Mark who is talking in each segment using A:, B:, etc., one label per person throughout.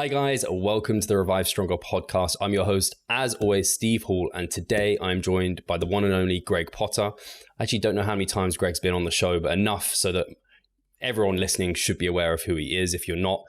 A: Hi guys, welcome to the Revive Stronger podcast. I'm your host, as always, Steve Hall, and today I'm joined by the one and only Greg Potter. I actually don't know how many times Greg's been on the show, but enough so that everyone listening should be aware of who he is. If you're not,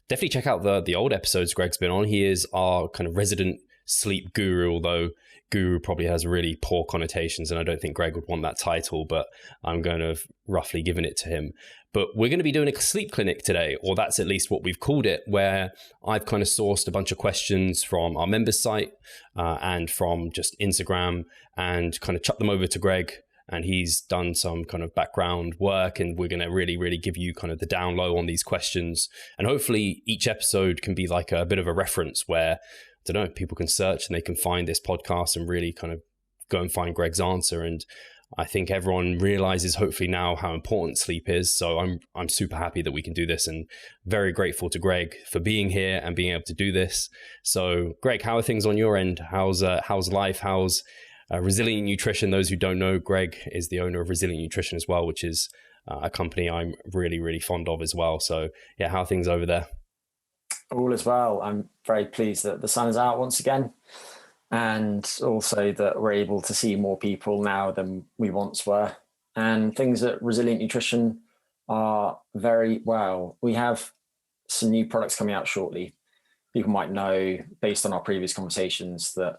A: definitely check out the old episodes Greg's been on. He is our kind of resident sleep guru, although guru probably has really poor connotations and I don't think Greg would want that title, but I'm going to have roughly given it to him. But we're going to be doing a sleep clinic today, or that's at least what we've called it, where I've kind of sourced a bunch of questions from our members site and from just Instagram and kind of chucked them over to Greg. And he's done some kind of background work, and we're going to really give you kind of the down low on these questions. And hopefully each episode can be like a bit of a reference where, I don't know, people can search and they can find this podcast and really kind of go and find Greg's answer. And I think everyone realizes hopefully now how important sleep is. So I'm super happy that we can do this and very grateful to Greg for being here and being able to do this. So Greg, how are things on your end? How's life? How's Resilient Nutrition? Those who don't know, Greg is the owner of Resilient Nutrition as well, which is a company I'm really fond of as well. So yeah, how are things over there?
B: All is well. I'm very pleased that the sun is out once again, and also that we're able to see more people now than we once were. And things at Resilient Nutrition are very well. We have some new products coming out shortly. People might know, based on our previous conversations, that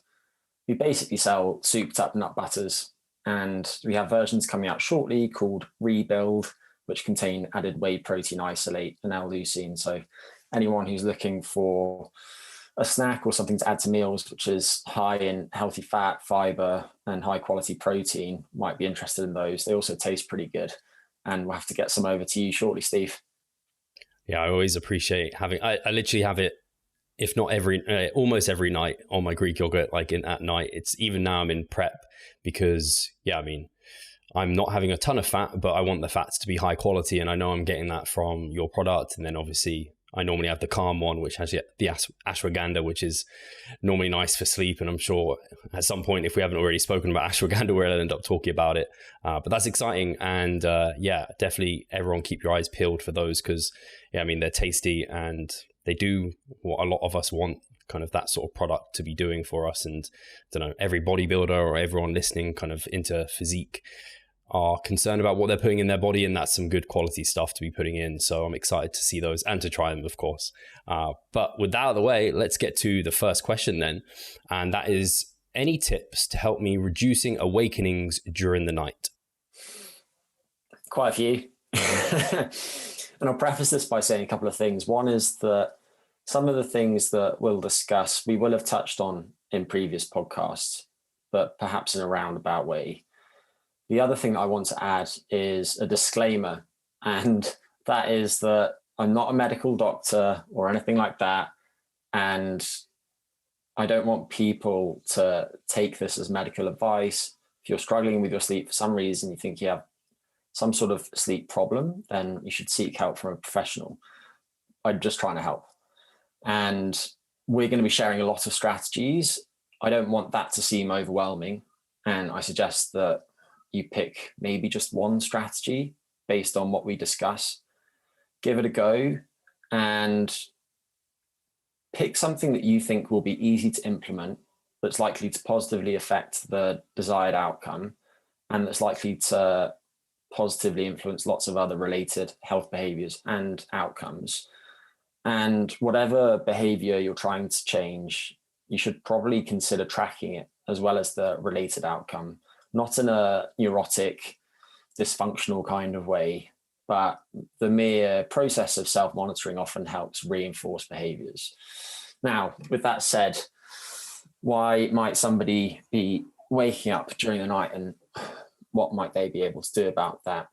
B: we basically sell souped up nut butters, and we have versions coming out shortly called Rebuild, which contain added whey protein isolate and L-leucine. So anyone who's looking for a snack or something to add to meals, which is high in healthy fat, fiber, and high quality protein, might be interested in those. They also taste pretty good, and we'll have to get some over to you shortly, Steve.
A: Yeah, I always appreciate having, I literally have it, if not almost every night on my Greek yogurt, at night. It's even now I'm in prep because, yeah, I mean, I'm not having a ton of fat, but I want the fats to be high quality. And I know I'm getting that from your product. And then obviously I normally have the Calm one, which has the ashwagandha, which is normally nice for sleep. And I'm sure at some point, if we haven't already spoken about ashwagandha, we'll end up talking about it. But that's exciting. And yeah, definitely everyone keep your eyes peeled for those because, yeah, I mean, they're tasty and they do what a lot of us want kind of that sort of product to be doing for us. And I don't know, every bodybuilder or everyone listening kind of into physique are concerned about what they're putting in their body, and that's some good quality stuff to be putting in. So I'm excited to see those and to try them, of course. But with that out of the way, let's get to the first question then. And that is, any tips to help me reducing awakenings during the night?
B: Quite a few. And I'll preface this by saying a couple of things. One is that some of the things that we'll discuss, we will have touched on in previous podcasts, but perhaps in a roundabout way. The other thing that I want to add is a disclaimer, and that is that I'm not a medical doctor or anything like that, and I don't want people to take this as medical advice. If you're struggling with your sleep for some reason, you think you have some sort of sleep problem, then you should seek help from a professional. I'm just trying to help. And we're going to be sharing a lot of strategies. I don't want that to seem overwhelming. And I suggest that you pick maybe just one strategy based on what we discuss. Give it a go and pick something that you think will be easy to implement, that's likely to positively affect the desired outcome, and that's likely to positively influence lots of other related health behaviors and outcomes. And whatever behavior you're trying to change, you should probably consider tracking it as well as the related outcome, not in a neurotic, dysfunctional kind of way, but the mere process of self-monitoring often helps reinforce behaviors. Now, with that said, why might somebody be waking up during the night, and what might they be able to do about that?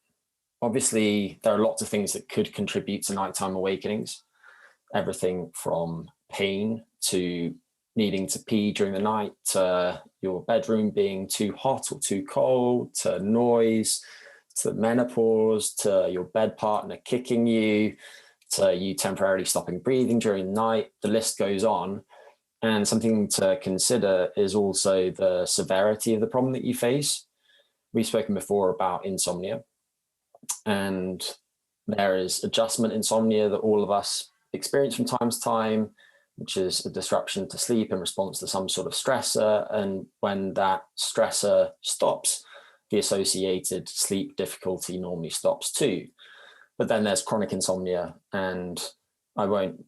B: Obviously, there are lots of things that could contribute to nighttime awakenings. Everything from pain to needing to pee during the night, to your bedroom being too hot or too cold, to noise, to menopause, to your bed partner kicking you, to you temporarily stopping breathing during the night. The list goes on. And something to consider is also the severity of the problem that you face. We've spoken before about insomnia, and there is adjustment insomnia that all of us experience from time to time. which is a disruption to sleep in response to some sort of stressor. And when that stressor stops, the associated sleep difficulty normally stops too. But then there's chronic insomnia, and I won't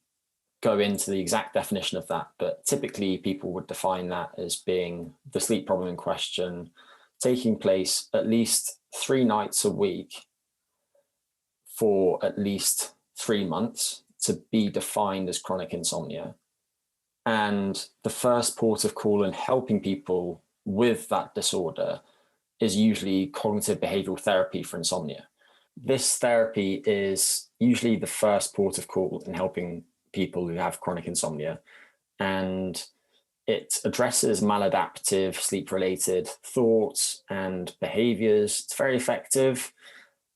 B: go into the exact definition of that, but typically people would define that as being the sleep problem in question taking place at least 3 nights a week for at least 3 months to be defined as chronic insomnia. And the first port of call in helping people with that disorder is usually cognitive behavioral therapy for insomnia. This therapy is usually the first port of call in helping people who have chronic insomnia, and it addresses maladaptive sleep-related thoughts and behaviors. It's very effective,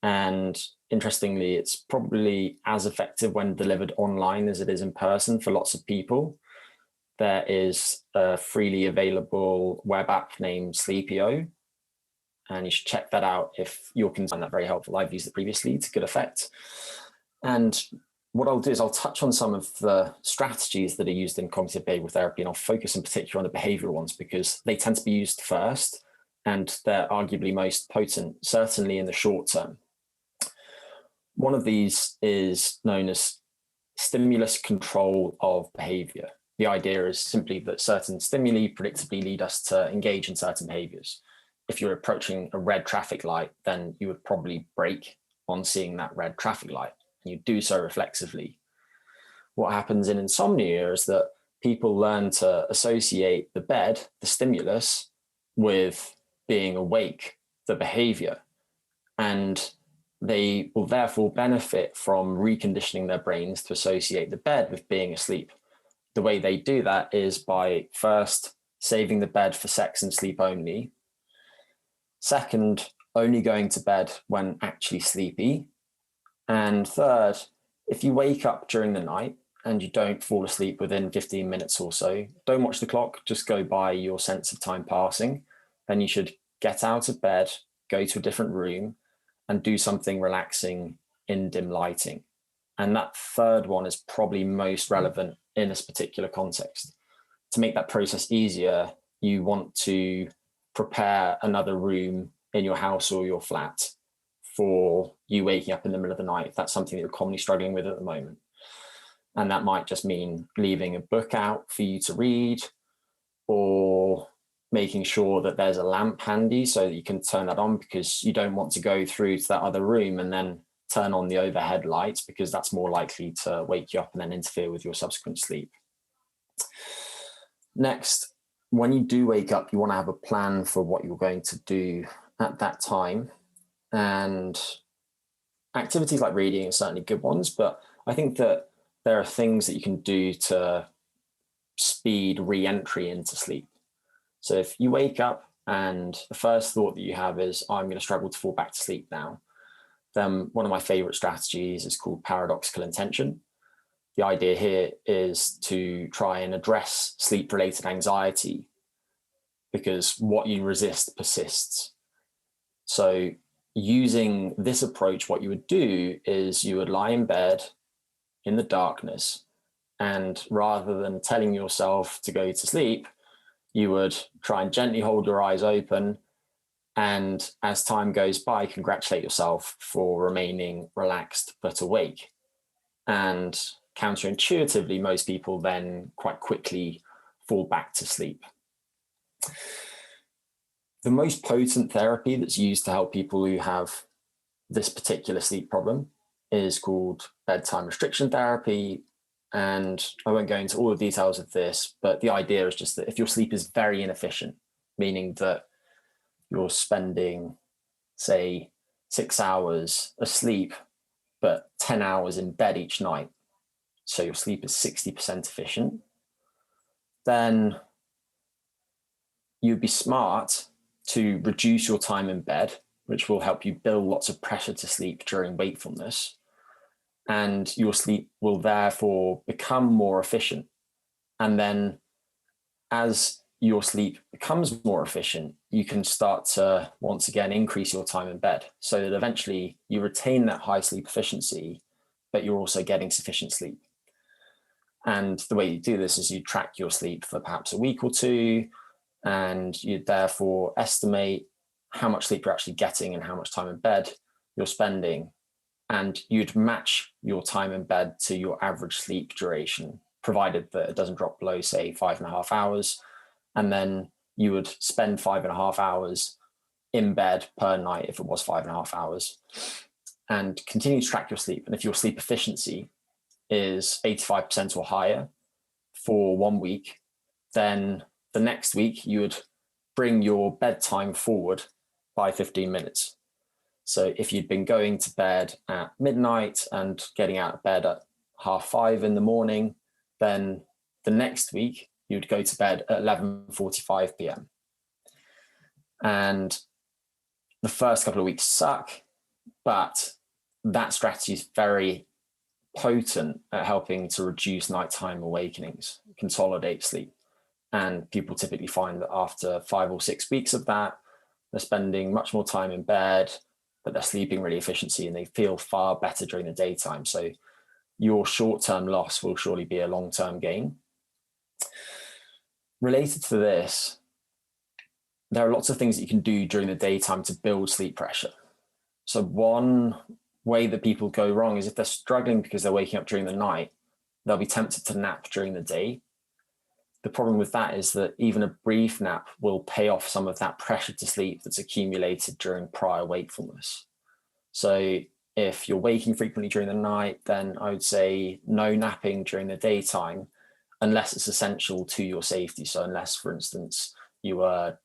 B: and interestingly, it's probably as effective when delivered online as it is in person for lots of people. There is a freely available web app named Sleepio, and you should check that out if you're concerned. That very helpful. I've used it previously to good effect. And what I'll do is I'll touch on some of the strategies that are used in cognitive behavioral therapy, and I'll focus in particular on the behavioral ones because they tend to be used first and they're arguably most potent, certainly in the short term. One of these is known as stimulus control of behavior. The idea is simply that certain stimuli predictably lead us to engage in certain behaviors. If you're approaching a red traffic light, then you would probably brake on seeing that red traffic light. You do so reflexively. What happens in insomnia is that people learn to associate the bed, the stimulus, with being awake, the behavior. And they will therefore benefit from reconditioning their brains to associate the bed with being asleep. The way they do that is by first saving the bed for sex and sleep only. Second, only going to bed when actually sleepy. And third, if you wake up during the night and you don't fall asleep within 15 minutes or so, don't watch the clock, just go by your sense of time passing. Then you should get out of bed, go to a different room, and do something relaxing in dim lighting. And that third one is probably most relevant in this particular context. To make that process easier, you want to prepare another room in your house or your flat for you waking up in the middle of the night, if that's something that you're commonly struggling with at the moment. And that might just mean leaving a book out for you to read, or making sure that there's a lamp handy so that you can turn that on, because you don't want to go through to that other room and then turn on the overhead lights, because that's more likely to wake you up and then interfere with your subsequent sleep. Next, when you do wake up, you want to have a plan for what you're going to do at that time. And activities like reading are certainly good ones, but I think that there are things that you can do to speed re-entry into sleep. So if you wake up and the first thought that you have is, oh, I'm going to struggle to fall back to sleep now, then one of my favorite strategies is called paradoxical intention. The idea here is to try and address sleep-related anxiety, because what you resist persists. So using this approach, what you would do is you would lie in bed in the darkness, and rather than telling yourself to go to sleep, you would try and gently hold your eyes open, and as time goes by, congratulate yourself for remaining relaxed but awake. And counterintuitively, most people then quite quickly fall back to sleep. The most potent therapy that's used to help people who have this particular sleep problem is called bedtime restriction therapy. And I won't go into all the details of this, but the idea is just that if your sleep is very inefficient, meaning that you're spending, say, 6 hours asleep, but 10 hours in bed each night, so your sleep is 60% efficient, then you'd be smart to reduce your time in bed, which will help you build lots of pressure to sleep during wakefulness. And your sleep will therefore become more efficient. And then as your sleep becomes more efficient, you can start to once again increase your time in bed, so that eventually you retain that high sleep efficiency, but you're also getting sufficient sleep. And the way you do this is you track your sleep for perhaps a week or two, and you therefore estimate how much sleep you're actually getting and how much time in bed you're spending. And you'd match your time in bed to your average sleep duration, provided that it doesn't drop below, say, 5.5 hours. And then you would spend 5.5 hours in bed per night if it was 5.5 hours, and continue to track your sleep. And if your sleep efficiency is 85% or higher for 1 week, then the next week you would bring your bedtime forward by 15 minutes. So if you'd been going to bed at midnight and getting out of bed at 5:30 in the morning, then the next week you'd go to bed at 11:45 p.m. And the first couple of weeks suck, but that strategy is very potent at helping to reduce nighttime awakenings, consolidate sleep. And people typically find that after 5 or 6 weeks of that, they're spending much more time in bed, but they're sleeping really efficiently and they feel far better during the daytime. So your short-term loss will surely be a long-term gain. Related to this, there are lots of things that you can do during the daytime to build sleep pressure. So one way that people go wrong is if they're struggling because they're waking up during the night, they'll be tempted to nap during the day. The problem with that is that even a brief nap will pay off some of that pressure to sleep that's accumulated during prior wakefulness. So if you're waking frequently during the night, then I would say no napping during the daytime, unless it's essential to your safety. So unless, for instance, you are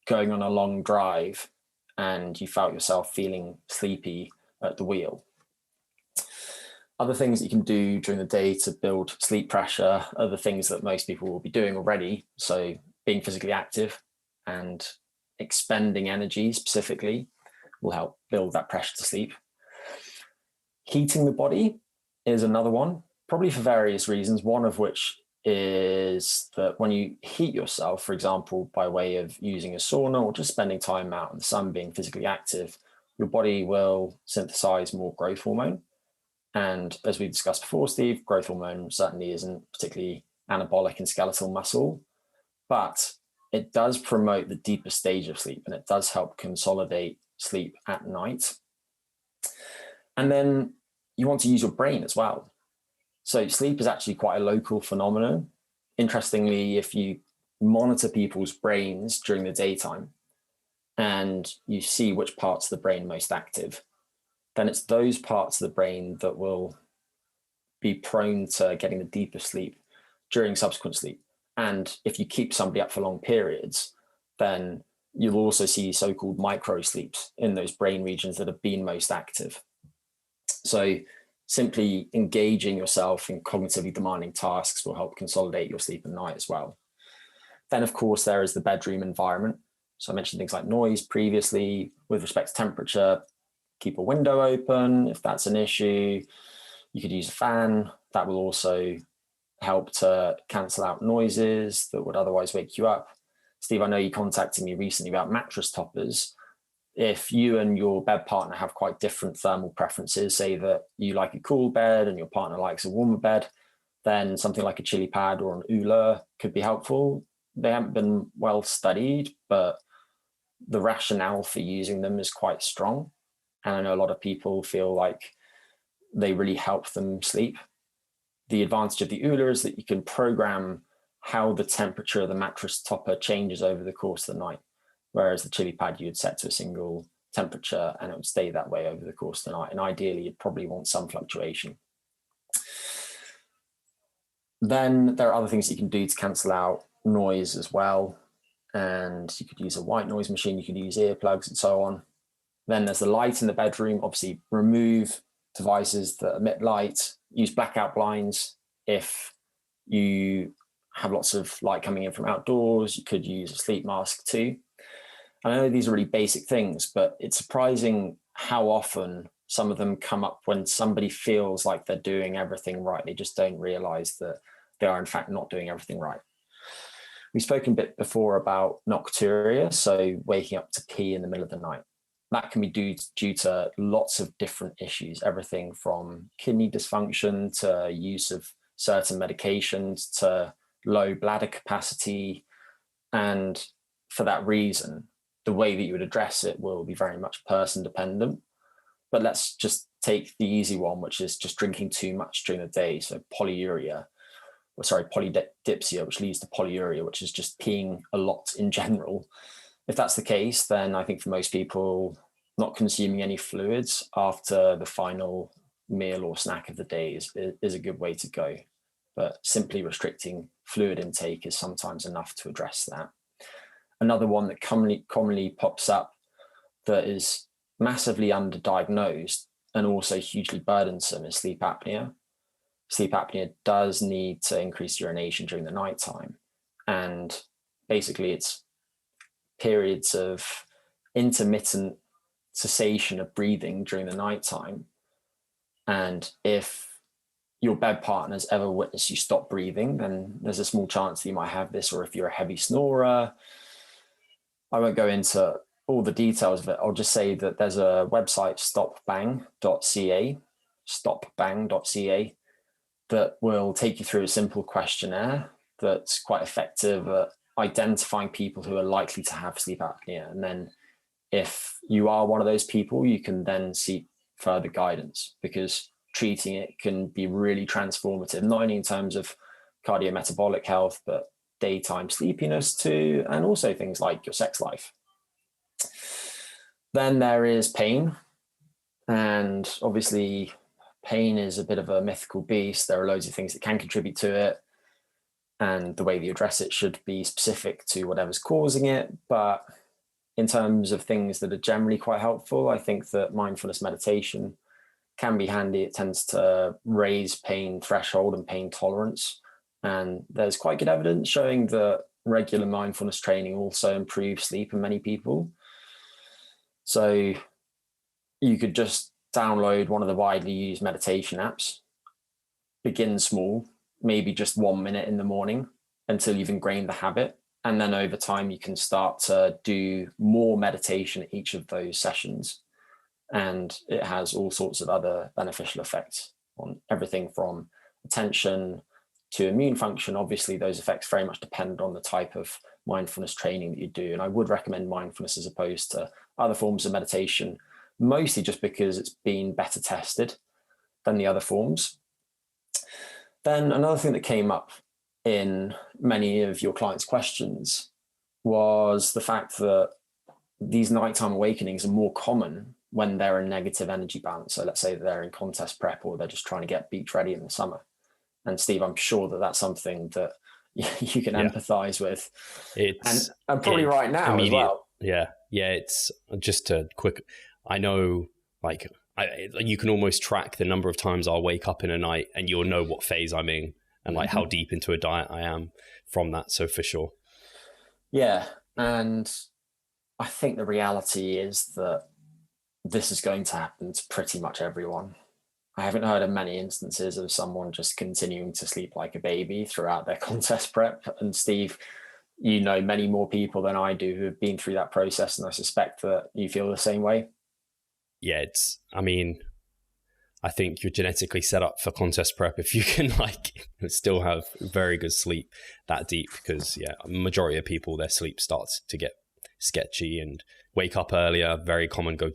B: going on a long drive and you felt yourself feeling sleepy at the wheel. Other things that you can do during the day to build sleep pressure are the things that most people will be doing already. So being physically active and expending energy specifically will help build that pressure to sleep. Heating the body is another one, probably for various reasons, one of which is that when you heat yourself, for example, by way of using a sauna or just spending time out in the sun, being physically active, your body will synthesize more growth hormone. And as we discussed before, Steve, growth hormone certainly isn't particularly anabolic in skeletal muscle, but it does promote the deeper stage of sleep and it does help consolidate sleep at night. And then you want to use your brain as well. So sleep is actually quite a local phenomenon. Interestingly, if you monitor people's brains during the daytime and you see which parts of the brain are most active, then it's those parts of the brain that will be prone to getting the deeper sleep during subsequent sleep. And if you keep somebody up for long periods, then you'll also see so-called micro sleeps in those brain regions that have been most active. So simply engaging yourself in cognitively demanding tasks will help consolidate your sleep at night as well. Then, of course, there is the bedroom environment. So I mentioned things like noise previously. With respect to temperature, keep a window open if that's an issue. You could use a fan. That will also help to cancel out noises that would otherwise wake you up. Steve, I know you contacted me recently about mattress toppers. If you and your bed partner have quite different thermal preferences, say that you like a cool bed and your partner likes a warmer bed, then something like a chili pad or an Ooler could be helpful. They haven't been well studied, but the rationale for using them is quite strong. And I know a lot of people feel like they really help them sleep. The advantage of the Ooler is that you can program how the temperature of the mattress topper changes over the course of the night. Whereas the chili pad you would set to a single temperature and it would stay that way over the course of the night. And ideally, you'd probably want some fluctuation. Then there are other things you can do to cancel out noise as well. And you could use a white noise machine, you could use earplugs and so on. Then there's the light in the bedroom. Obviously, remove devices that emit light. Use blackout blinds. If you have lots of light coming in from outdoors, you could use a sleep mask too. I know these are really basic things, but it's surprising how often some of them come up when somebody feels like they're doing everything right. They just don't realize that they are in fact not doing everything right. We've spoken a bit before about nocturia, so waking up to pee in the middle of the night. That can be due to lots of different issues, everything from kidney dysfunction to use of certain medications to low bladder capacity. And for that reason, the way that you would address it will be very much person dependent. But let's just take the easy one, which is just drinking too much during the day. So polydipsia, which leads to polyuria, which is just peeing a lot in general. If that's the case, then I think for most people, not consuming any fluids after the final meal or snack of the day is a good way to go. But simply restricting fluid intake is sometimes enough to address that. Another one that commonly pops up that is massively underdiagnosed and also hugely burdensome is sleep apnea. Sleep apnea does need to increase urination during the nighttime. And basically it's periods of intermittent cessation of breathing during the nighttime. And if your bed partner's ever witnessed you stop breathing, then there's a small chance that you might have this. Or if you're a heavy snorer, I won't go into all the details of it. I'll just say that there's a website, stopbang.ca, that will take you through a simple questionnaire that's quite effective at identifying people who are likely to have sleep apnea. And then if you are one of those people, you can then seek further guidance, because treating it can be really transformative, not only in terms of cardiometabolic health, but daytime sleepiness too, and also things like your sex life. Then there is pain. And obviously pain is a bit of a mythical beast. There are loads of things that can contribute to it. And the way that you address it should be specific to whatever's causing it. But in terms of things that are generally quite helpful, I think that mindfulness meditation can be handy. It tends to raise pain threshold and pain tolerance. And there's quite good evidence showing that regular mindfulness training also improves sleep in many people. So you could just download one of the widely used meditation apps, begin small, maybe just 1 minute in the morning until you've ingrained the habit. And then over time, you can start to do more meditation at each of those sessions. And it has all sorts of other beneficial effects on everything from attention to immune function. Obviously, those effects very much depend on the type of mindfulness training that you do. And I would recommend mindfulness as opposed to other forms of meditation, mostly just because it's been better tested than the other forms. Then another thing that came up in many of your clients' questions was the fact that these nighttime awakenings are more common when they're in negative energy balance. So let's say they're in contest prep, or they're just trying to get beach ready in the summer. And Steve, I'm sure that that's something that you can empathize with.
A: It's
B: and probably right now as well.
A: Yeah. It's just a quick, I know, like you can almost track the number of times I'll wake up in a night and you'll know what phase I'm in and like how deep into a diet I am from that. So for sure.
B: Yeah. And I think the reality is that this is going to happen to pretty much everyone. I haven't heard of many instances of someone just continuing to sleep like a baby throughout their contest prep. And Steve, you know many more people than I do who have been through that process, and I suspect that you feel the same way.
A: Yeah, I think you're genetically set up for contest prep if you can like still have very good sleep that deep, because majority of people, their sleep starts to get sketchy and wake up earlier, very common, go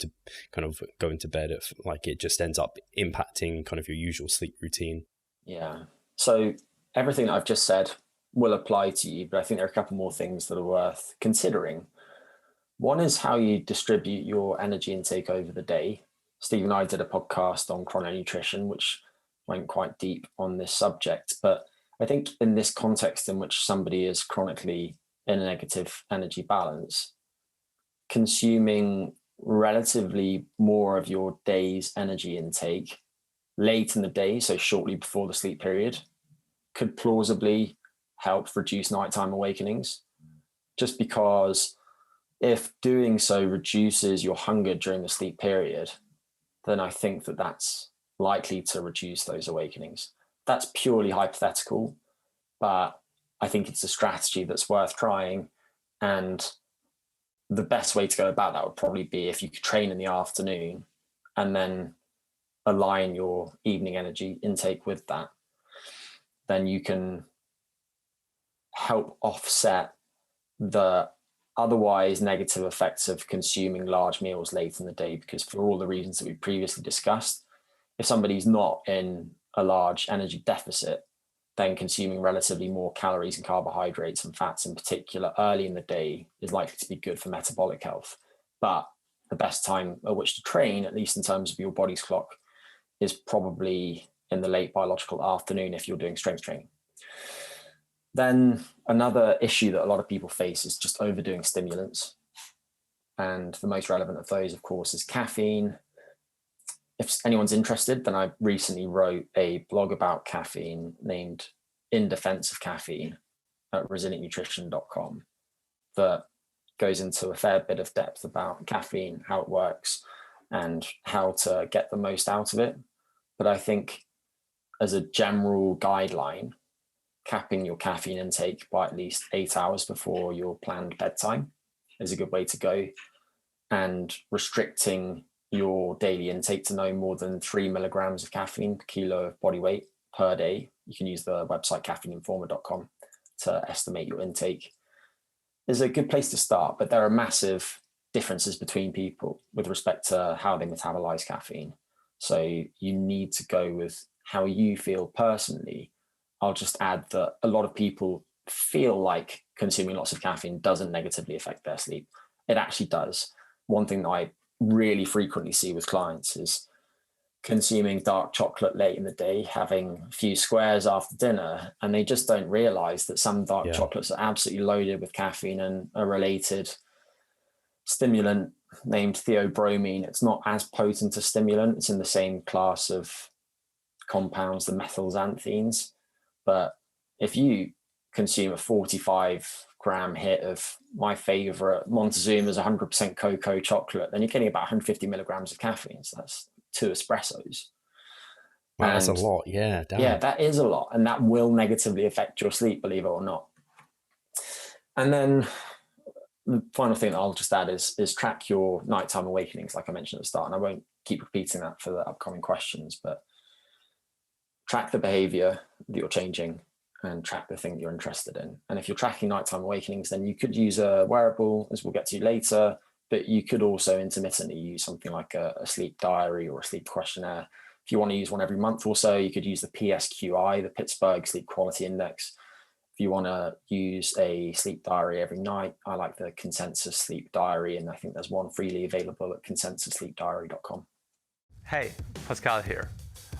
A: into bed at, like, it just ends up impacting kind of your usual sleep routine.
B: Yeah. So everything that I've just said will apply to you, but I think there are a couple more things that are worth considering. One is how you distribute your energy intake over the day. Steve and I did a podcast on chrono-nutrition, which went quite deep on this subject. But I think in this context in which somebody is chronically in a negative energy balance, consuming relatively more of your day's energy intake late in the day, so shortly before the sleep period, could plausibly help reduce nighttime awakenings. Just because if doing so reduces your hunger during the sleep period, then I think that that's likely to reduce those awakenings. That's purely hypothetical, but I think it's a strategy that's worth trying. And the best way to go about that would probably be if you could train in the afternoon and then align your evening energy intake with that. then you can help offset the otherwise negative effects of consuming large meals late in the day, because for all the reasons that we previously discussed, if somebody's not in a large energy deficit, then consuming relatively more calories and carbohydrates and fats in particular early in the day is likely to be good for metabolic health. But the best time at which to train, at least in terms of your body's clock, is probably in the late biological afternoon if you're doing strength training. Then another issue that a lot of people face is just overdoing stimulants. And the most relevant of those, of course, is caffeine. If anyone's interested, then I recently wrote a blog about caffeine named In Defense of Caffeine at resilientnutrition.com that goes into a fair bit of depth about caffeine, how it works, and how to get the most out of it. But I think as a general guideline, capping your caffeine intake by at least 8 hours before your planned bedtime is a good way to go, and restricting your daily intake to no more than 3 milligrams of caffeine per kilo of body weight per day. You can use the website caffeineinformer.com to estimate your intake. Is a good place to start, but there are massive differences between people with respect to how they metabolize caffeine. So you need to go with how you feel personally. I'll just add that a lot of people feel like consuming lots of caffeine doesn't negatively affect their sleep. It actually does. One thing that I really frequently see with clients is consuming dark chocolate late in the day, having a few squares after dinner, and they just don't realize that some dark chocolates are absolutely loaded with caffeine and a related stimulant named theobromine. It's not as potent a stimulant. It's in the same class of compounds, the methylxanthines. But if you consume a 45-gram hit of my favorite Montezuma's 100% cocoa chocolate, then you're getting about 150 milligrams of caffeine. So that's 2 espressos.
A: Wow, that's a lot. Yeah. Damn.
B: Yeah, that is a lot. And that will negatively affect your sleep, believe it or not. And then the final thing that I'll just add is track your nighttime awakenings, like I mentioned at the start. And I won't keep repeating that for the upcoming questions, but track the behavior that you're changing and track the thing you're interested in. And if you're tracking nighttime awakenings, then you could use a wearable, as we'll get to later, but you could also intermittently use something like a sleep diary or a sleep questionnaire. If you want to use one every month or so, you could use the PSQI, the Pittsburgh Sleep Quality Index. If you want to use a sleep diary every night, I like the Consensus Sleep Diary, and I think there's one freely available at consensussleepdiary.com.
C: Hey, Pascal here.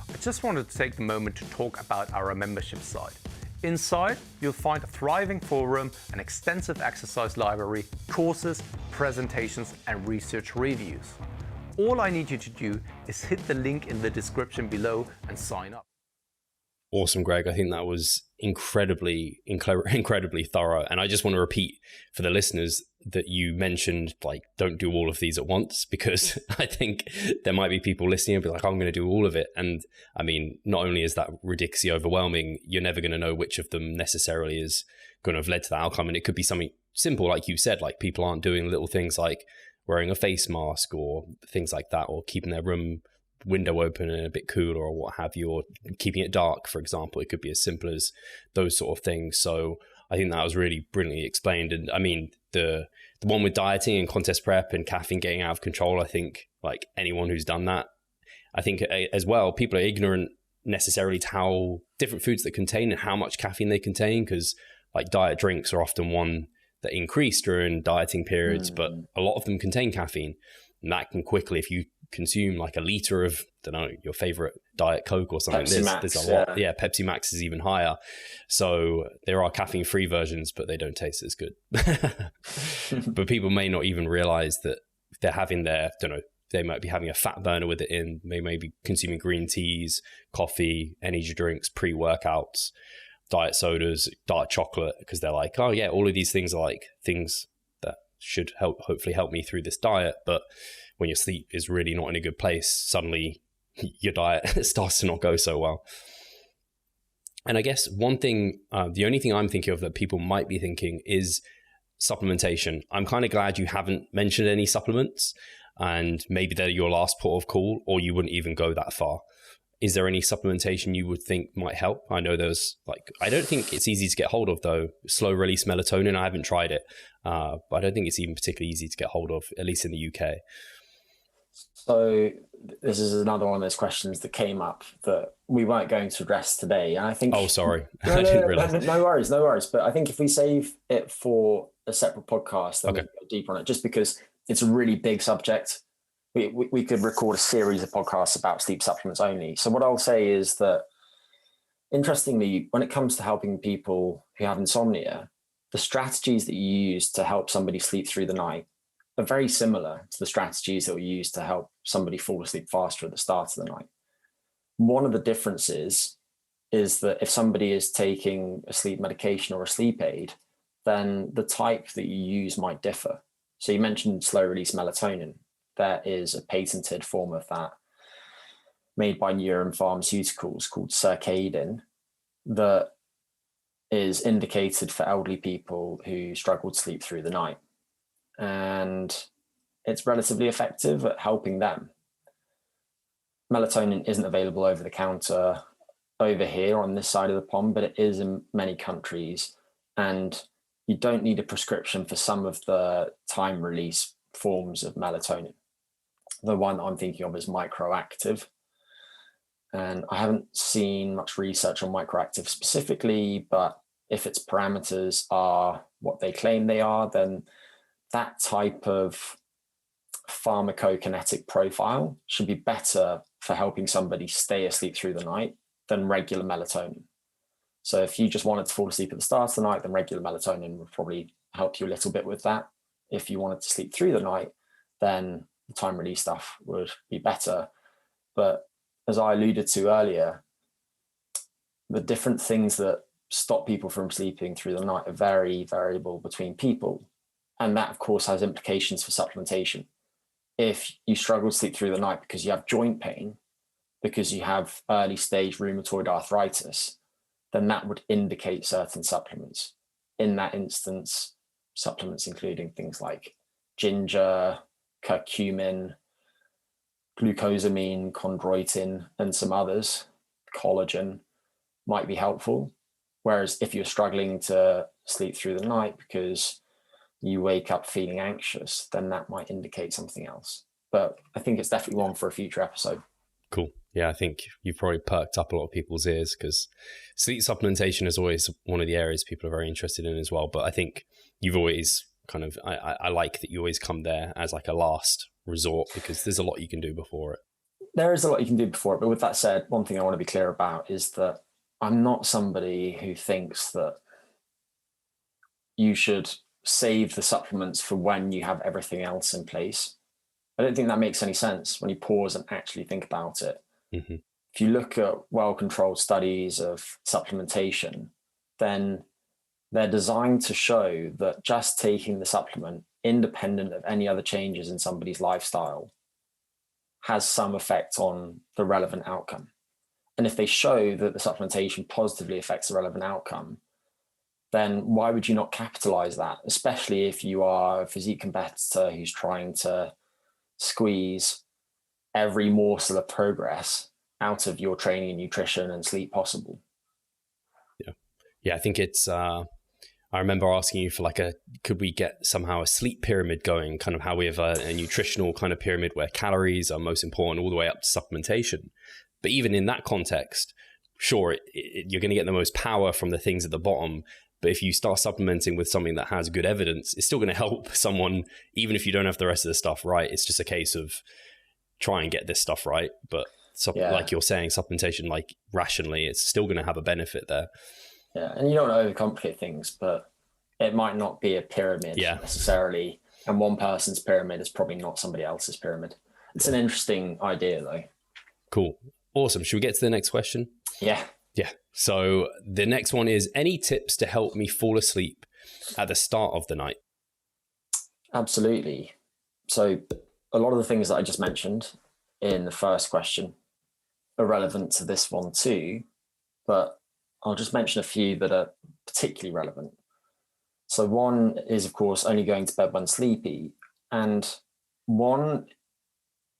C: I just wanted to take the moment to talk about our membership site. Inside, you'll find a thriving forum, an extensive exercise library, courses, presentations, and research reviews. All I need you to do is hit the link in the description below and sign up.
A: Awesome, Greg. I think that was incredibly thorough. And I just want to repeat for the listeners that you mentioned, like, don't do all of these at once, because I think there might be people listening and be like, I'm going to do all of it. And I mean, not only is that ridiculously overwhelming, you're never going to know which of them necessarily is going to have led to that outcome. And it could be something simple, like you said, like people aren't doing little things like wearing a face mask or things like that, or keeping their room window open and a bit cooler or what have you, or keeping it dark, for example. It could be as simple as those sort of things. So I think that was really brilliantly explained. And I mean, the one with dieting and contest prep and caffeine getting out of control, I think like anyone who's done that, I think as well, people are ignorant necessarily to how different foods that contain and how much caffeine they contain, because like diet drinks are often one that increase during dieting periods, but a lot of them contain caffeine. And that can quickly, if you consume like a liter of, I don't know, your favorite Diet Coke or something, there's a lot. Yeah, Pepsi Max is even higher. So there are caffeine-free versions, but they don't taste as good. But people may not even realize that they're having their, don't know, they might be having a fat burner with it in. They may be consuming green teas, coffee, energy drinks, pre-workouts, diet sodas, dark chocolate, because they're like, oh yeah, all of these things are like things that should hopefully help me through this diet. But when your sleep is really not in a good place, suddenly your diet starts to not go so well. And I guess one thing, the only thing I'm thinking of that people might be thinking is supplementation. I'm kind of glad you haven't mentioned any supplements, and maybe they're your last port of call, or you wouldn't even go that far. is there any supplementation you would think might help? I know there's I don't think it's easy to get hold of though. Slow release melatonin. I haven't tried it, but I don't think it's even particularly easy to get hold of, at least in the UK.
B: So this is another one of those questions that came up that we weren't going to address today. And I think...
A: Oh, sorry.
B: No,
A: I didn't realize.
B: No worries. But I think if we save it for a separate podcast, then we can go deeper on it, just because it's a really big subject. We could record a series of podcasts about sleep supplements only. So what I'll say is that, interestingly, when it comes to helping people who have insomnia, the strategies that you use to help somebody sleep through the night are very similar to the strategies that we use to help somebody fall asleep faster at the start of the night. One of the differences is that if somebody is taking a sleep medication or a sleep aid, then the type that you use might differ. So you mentioned slow release melatonin. There is a patented form of that made by Neuron Pharmaceuticals called Circadin that is indicated for elderly people who struggle to sleep through the night. And it's relatively effective at helping them. Melatonin isn't available over the counter over here on this side of the pond, but it is in many countries. And you don't need a prescription for some of the time release forms of melatonin. The one I'm thinking of is microactive. And I haven't seen much research on microactive specifically, but if its parameters are what they claim they are, then that type of pharmacokinetic profile should be better for helping somebody stay asleep through the night than regular melatonin. So if you just wanted to fall asleep at the start of the night, then regular melatonin would probably help you a little bit with that. If you wanted to sleep through the night, then the time release stuff would be better. But as I alluded to earlier, the different things that stop people from sleeping through the night are very variable between people. And that, of course, has implications for supplementation. If you struggle to sleep through the night because you have joint pain, because you have early stage rheumatoid arthritis, then that would indicate certain supplements. In that instance, supplements including things like ginger, curcumin, glucosamine, chondroitin, and some others, collagen, might be helpful. Whereas if you're struggling to sleep through the night because you wake up feeling anxious, then that might indicate something else. But I think it's definitely one for a future episode.
A: Cool. Yeah, I think you've probably perked up a lot of people's ears, because sleep supplementation is always one of the areas people are very interested in as well. But I think you've always I like that you always come there as like a last resort, because there's a lot you can do before it.
B: There is a lot you can do before it. But with that said, one thing I want to be clear about is that I'm not somebody who thinks that you should save the supplements for when you have everything else in place. I don't think that makes any sense when you pause and actually think about it.
A: Mm-hmm.
B: If you look at well-controlled studies of supplementation, then they're designed to show that just taking the supplement, independent of any other changes in somebody's lifestyle, has some effect on the relevant outcome. And if they show that the supplementation positively affects the relevant outcome, then why would you not capitalize that, especially if you are a physique competitor who's trying to squeeze every morsel of progress out of your training and nutrition and sleep possible?
A: Yeah, I think it's I remember asking you for could we get somehow a sleep pyramid going, kind of how we have a nutritional kind of pyramid where calories are most important all the way up to supplementation. But even in that context, sure, you're going to get the most power from the things at the bottom. But if you start supplementing with something that has good evidence, it's still going to help someone, even if you don't have the rest of the stuff right. It's just a case of try and get this stuff right. But like you're saying, supplementation, like rationally, it's still going to have a benefit there.
B: Yeah, and you don't want to overcomplicate things, but it might not be a pyramid necessarily. And one person's pyramid is probably not somebody else's pyramid. It's an interesting idea, though.
A: Cool. Awesome. Should we get to the next question?
B: Yeah.
A: Yeah. So the next one is, any tips to help me fall asleep at the start of the night?
B: Absolutely. So a lot of the things that I just mentioned in the first question are relevant to this one too, but I'll just mention a few that are particularly relevant. So one is, of course, only going to bed when sleepy. And one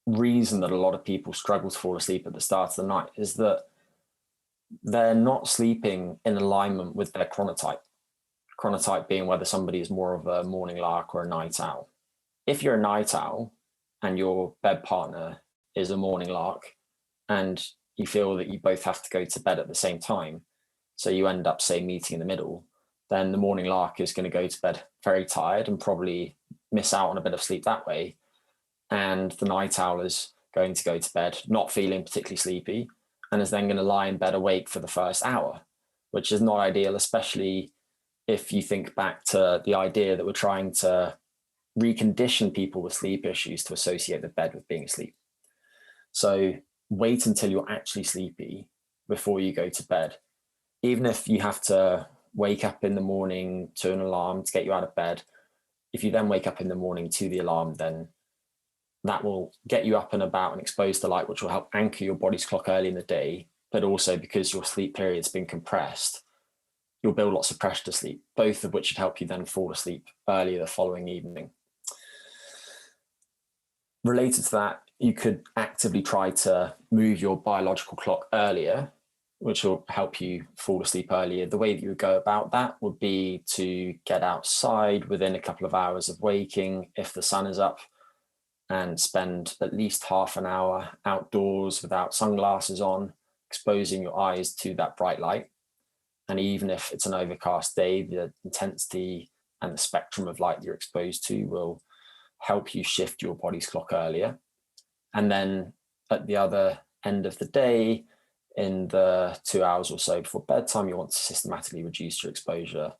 B: reason that a lot of people struggle to fall asleep at the start of the night is that they're not sleeping in alignment with their chronotype. Chronotype being whether somebody is more of a morning lark or a night owl. If you're a night owl and your bed partner is a morning lark and you feel that you both have to go to bed at the same time, so you end up, say, meeting in the middle, then the morning lark is going to go to bed very tired and probably miss out on a bit of sleep that way. And the night owl is going to go to bed not feeling particularly sleepy and is then going to lie in bed awake for the first hour, which is not ideal, especially if you think back to the idea that we're trying to recondition people with sleep issues to associate the bed with being asleep. So wait until you're actually sleepy before you go to bed. Even if you have to wake up in the morning to an alarm to get you out of bed, if you then wake up in the morning to the alarm, then that will get you up and about and exposed to light, which will help anchor your body's clock early in the day. But also, because your sleep period's been compressed, you'll build lots of pressure to sleep, both of which should help you then fall asleep earlier the following evening. Related to that, you could actively try to move your biological clock earlier, which will help you fall asleep earlier. The way that you would go about that would be to get outside within a couple of hours of waking if the sun is up, and spend at least half an hour outdoors without sunglasses on, exposing your eyes to that bright light. And even if it's an overcast day, the intensity and the spectrum of light you're exposed to will help you shift your body's clock earlier. And then at the other end of the day, in the 2 hours or so before bedtime, you want to systematically reduce your exposure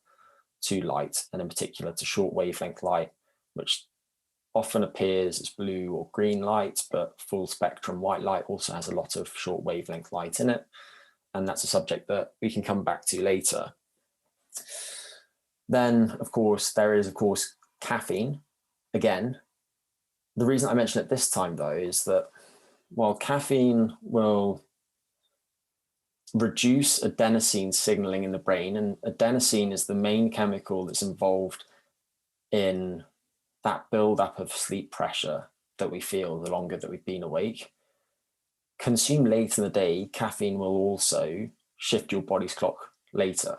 B: to light, and in particular to short wavelength light, which often appears as blue or green light, but full spectrum white light also has a lot of short wavelength light in it. And that's a subject that we can come back to later. Then, of course, there is, caffeine. Again, the reason I mention it this time, though, is that while caffeine will reduce adenosine signaling in the brain, and adenosine is the main chemical that's involved in that buildup of sleep pressure that we feel the longer that we've been awake. Consumed late in the day, caffeine will also shift your body's clock later.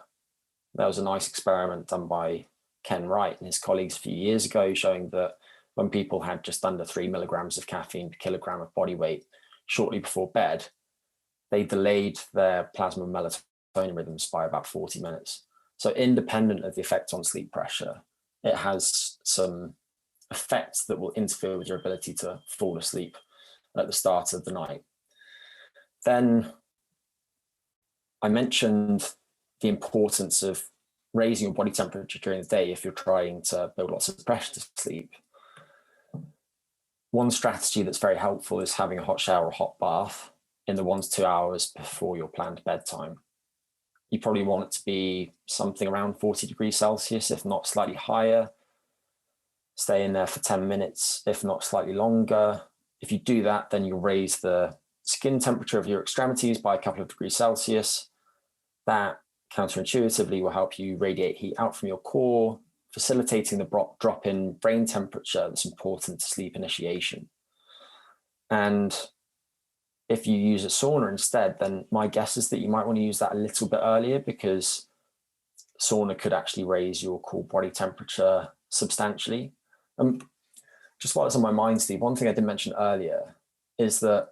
B: There was a nice experiment done by Ken Wright and his colleagues a few years ago showing that when people had just under 3 milligrams of caffeine per kilogram of body weight shortly before bed, they delayed their plasma melatonin rhythms by about 40 minutes. So independent of the effect on sleep pressure, it has some effects that will interfere with your ability to fall asleep at the start of the night. Then I mentioned the importance of raising your body temperature during the day if you're trying to build lots of pressure to sleep. One strategy that's very helpful is having a hot shower or hot bath in the 1 to 2 hours before your planned bedtime. You probably want it to be something around 40 degrees Celsius, if not slightly higher. Stay in there for 10 minutes, if not slightly longer. If you do that, then you'll raise the skin temperature of your extremities by a couple of degrees Celsius. That counterintuitively will help you radiate heat out from your core, facilitating the drop in brain temperature that's important to sleep initiation. And if you use a sauna instead, then my guess is that you might want to use that a little bit earlier, because sauna could actually raise your core body temperature substantially. Just while it's on my mind, Steve, one thing I didn't mention earlier is that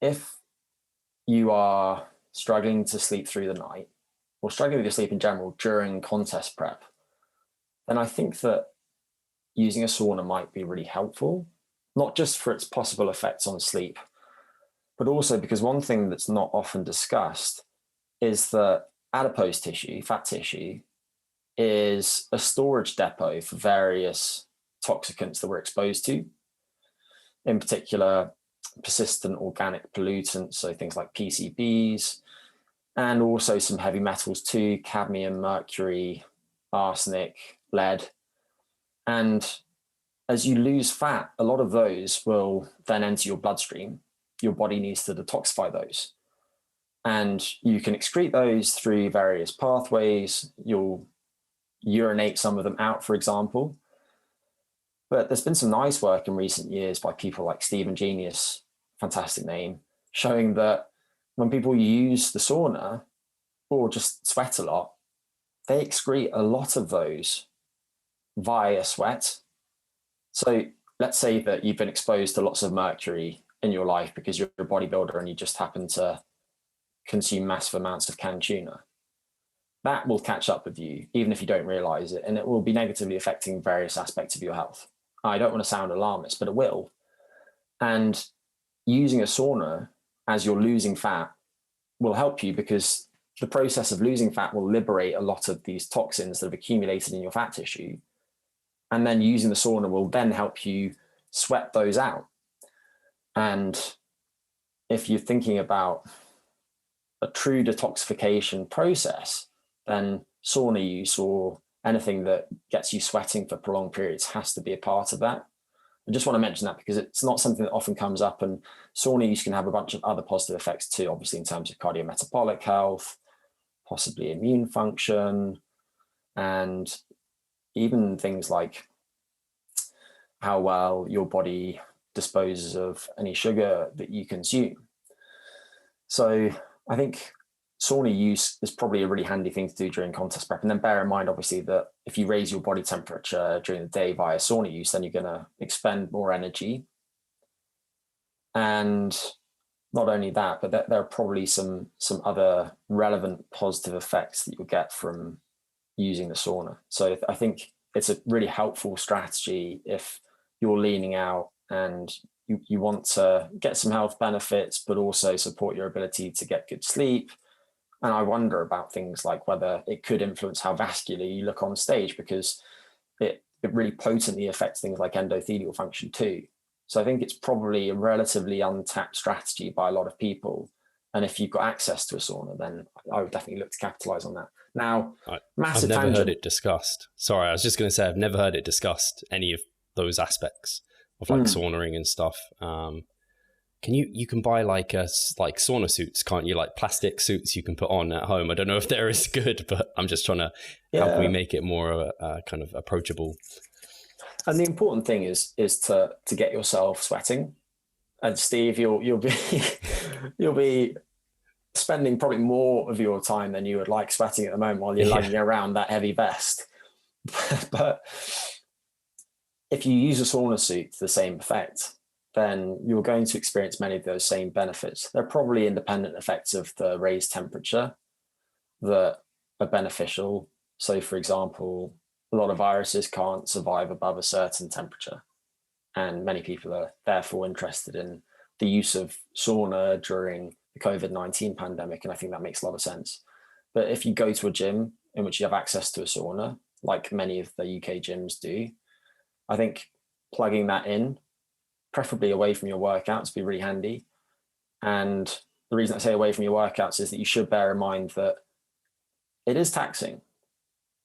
B: if you are struggling to sleep through the night, or struggling with your sleep in general during contest prep, then I think that using a sauna might be really helpful, not just for its possible effects on sleep, but also because one thing that's not often discussed is that adipose tissue, fat tissue, is a storage depot for various toxicants that we're exposed to, in particular persistent organic pollutants, so things like PCBs, and also some heavy metals too, cadmium, mercury, arsenic, lead. And as you lose fat, a lot of those will then enter your bloodstream. Your body needs to detoxify those. And you can excrete those through various pathways. You'll urinate some of them out, for example. But there's been some nice work in recent years by people like Stephen Genius fantastic name, showing that when people use the sauna or just sweat a lot, they excrete a lot of those via sweat. So let's say that you've been exposed to lots of mercury in your life because you're a bodybuilder and you just happen to consume massive amounts of canned tuna. That will catch up with you, even if you don't realize it, and it will be negatively affecting various aspects of your health. I don't want to sound alarmist, but it will. And using a sauna as you're losing fat will help you, because the process of losing fat will liberate a lot of these toxins that have accumulated in your fat tissue. And then using the sauna will then help you sweat those out. And if you're thinking about a true detoxification process, then sauna use or anything that gets you sweating for prolonged periods has to be a part of that. I just want to mention that because it's not something that often comes up, and sauna use can have a bunch of other positive effects too, obviously in terms of cardiometabolic health, possibly immune function, and even things like how well your body disposes of any sugar that you consume. So I think sauna use is probably a really handy thing to do during contest prep. And then bear in mind, obviously, that if you raise your body temperature during the day via sauna use, then you're going to expend more energy. And not only that, but there are probably some other relevant positive effects that you'll get from using the sauna. So I think it's a really helpful strategy if you're leaning out and you want to get some health benefits, but also support your ability to get good sleep. And I wonder about things like whether it could influence how vascular you look on stage, because it really potently affects things like endothelial function too. So I think it's probably a relatively untapped strategy by a lot of people. And if you've got access to a sauna, then I would definitely look to capitalize on that. Now,
A: I've never heard it discussed. Sorry, I was just going to say, I've never heard it discussed, any of those aspects of like saunering and stuff. You can buy like sauna suits, can't you? Like plastic suits you can put on at home. I don't know if they're as good, but I'm just trying to help me make it more kind of approachable.
B: And the important thing is to get yourself sweating. And Steve, you'll be spending probably more of your time than you would like sweating at the moment while you're lugging around that heavy vest. But if you use a sauna suit to the same effect, then you're going to experience many of those same benefits. They're probably independent effects of the raised temperature that are beneficial. So, for example, a lot of viruses can't survive above a certain temperature. And many people are therefore interested in the use of sauna during the COVID-19 pandemic. And I think that makes a lot of sense. But if you go to a gym in which you have access to a sauna, like many of the UK gyms do, I think plugging that in, preferably away from your workouts, be really handy. And the reason I say away from your workouts is that you should bear in mind that it is taxing.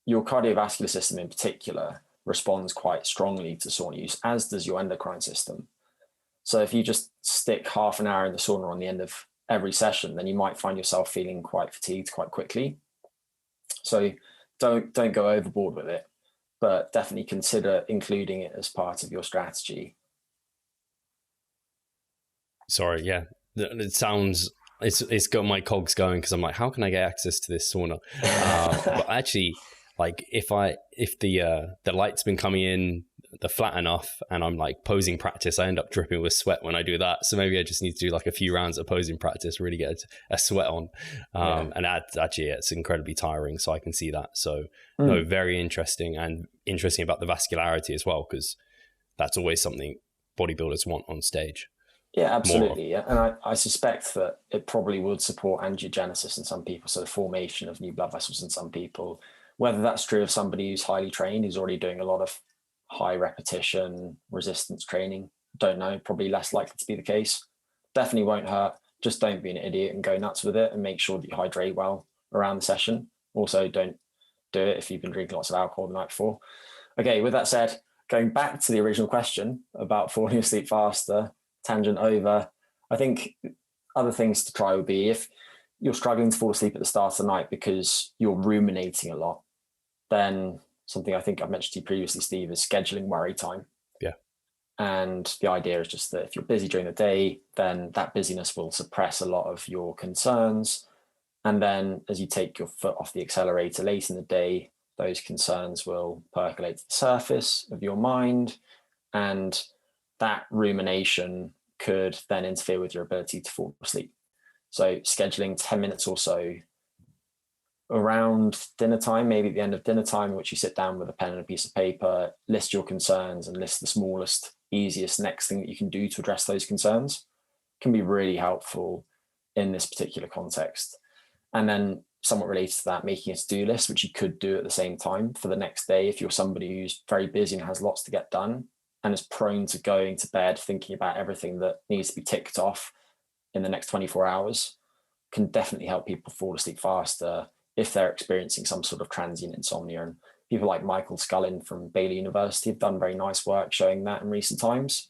B: Your cardiovascular system in particular responds quite strongly to sauna use, as does your endocrine system. So if you just stick half an hour in the sauna on the end of every session, then you might find yourself feeling quite fatigued quite quickly. So don't go overboard with it, but definitely consider including it as part of your strategy.
A: Sorry, yeah. It sounds, it's got my cogs going because I'm like, how can I get access to this sauna? But actually, like if the light's been coming in, they're flat enough, and I'm like posing practice, I end up dripping with sweat when I do that. So maybe I just need to do like a few rounds of posing practice, really get a sweat on. And actually, it's incredibly tiring. So I can see that. So no, very interesting, and interesting about the vascularity as well, because that's always something bodybuilders want on stage.
B: Yeah, absolutely. Yeah. And I suspect that it probably would support angiogenesis in some people, so the formation of new blood vessels in some people. Whether that's true of somebody who's highly trained, who's already doing a lot of high repetition resistance training, don't know, probably less likely to be the case. Definitely won't hurt. Just don't be an idiot and go nuts with it, and make sure that you hydrate well around the session. Also, don't do it if you've been drinking lots of alcohol the night before. Okay, with that said, going back to the original question about falling asleep faster, tangent over. I think other things to try would be if you're struggling to fall asleep at the start of the night because you're ruminating a lot, then something I think I've mentioned to you previously, Steve, is scheduling worry time.
A: Yeah.
B: And the idea is just that if you're busy during the day, then that busyness will suppress a lot of your concerns. And then as you take your foot off the accelerator late in the day, those concerns will percolate to the surface of your mind. And that rumination could then interfere with your ability to fall asleep. So scheduling 10 minutes or so around dinner time, maybe at the end of dinner time, in which you sit down with a pen and a piece of paper, list your concerns and list the smallest, easiest next thing that you can do to address those concerns, can be really helpful in this particular context. And then somewhat related to that, making a to-do list, which you could do at the same time for the next day. If you're somebody who's very busy and has lots to get done and is prone to going to bed thinking about everything that needs to be ticked off in the next 24 hours, can definitely help people fall asleep faster if they're experiencing some sort of transient insomnia. And people like Michael Scullin from Baylor University have done very nice work showing that in recent times.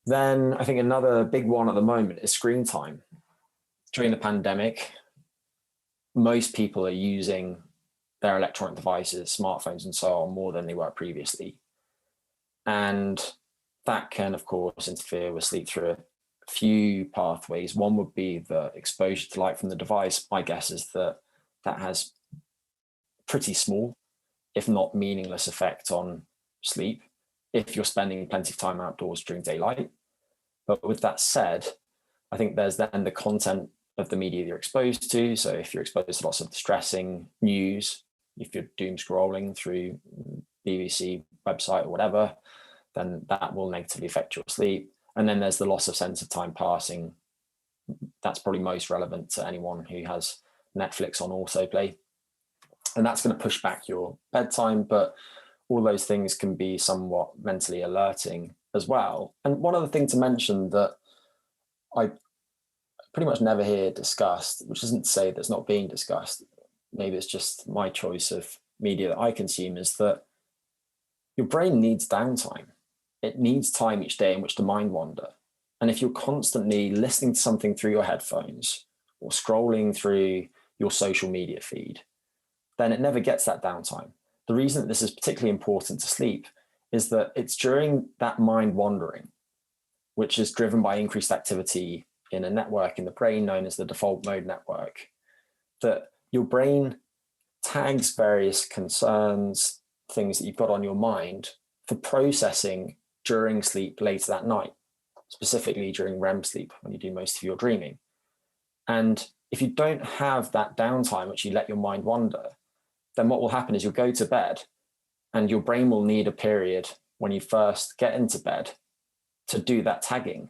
B: Then I think another big one at the moment is screen time. During the pandemic, most people are using their electronic devices, smartphones and so on, more than they were previously. And that can, of course, interfere with sleep through a few pathways. One would be the exposure to light from the device. My guess is that that has pretty small, if not meaningless, effect on sleep if you're spending plenty of time outdoors during daylight. But with that said, I think there's then the content of the media you're exposed to. So if you're exposed to lots of distressing news, if you're doom scrolling through BBC website or whatever, then that will negatively affect your sleep. And then there's the loss of sense of time passing. That's probably most relevant to anyone who has Netflix on autoplay. And that's going to push back your bedtime, but all those things can be somewhat mentally alerting as well. And one other thing to mention that I pretty much never hear discussed, which isn't to say that's not being discussed, maybe it's just my choice of media that I consume, is that your brain needs downtime. It needs time each day in which to mind wander. And if you're constantly listening to something through your headphones or scrolling through your social media feed, then it never gets that downtime. The reason that this is particularly important to sleep is that it's during that mind wandering, which is driven by increased activity in a network in the brain known as the default mode network, that your brain tags various concerns, things that you've got on your mind for processing during sleep later that night, specifically during REM sleep when you do most of your dreaming. And if you don't have that downtime, which you let your mind wander, then what will happen is you'll go to bed and your brain will need a period when you first get into bed to do that tagging.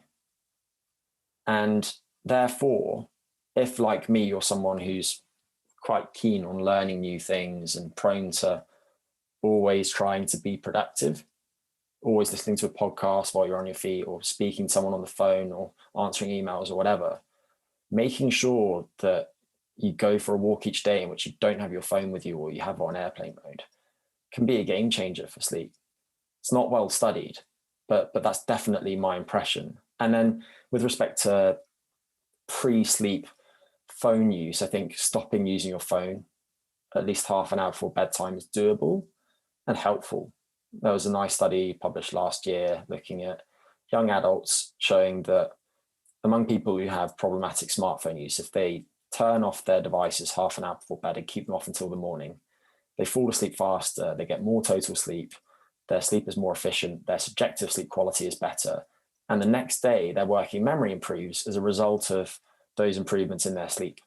B: And therefore, if like me, you're someone who's quite keen on learning new things and prone to always trying to be productive, always listening to a podcast while you're on your feet or speaking to someone on the phone or answering emails or whatever, making sure that you go for a walk each day in which you don't have your phone with you or you have it on airplane mode can be a game changer for sleep. It's not well studied, but that's definitely my impression. And then with respect to pre-sleep phone use, I think stopping using your phone at least half an hour before bedtime is doable and helpful. There was a nice study published last year looking at young adults showing that among people who have problematic smartphone use, if they turn off their devices half an hour before bed and keep them off until the morning, they fall asleep faster, they get more total sleep, their sleep is more efficient, their subjective sleep quality is better, and the next day their working memory improves as a result of those improvements in their sleep.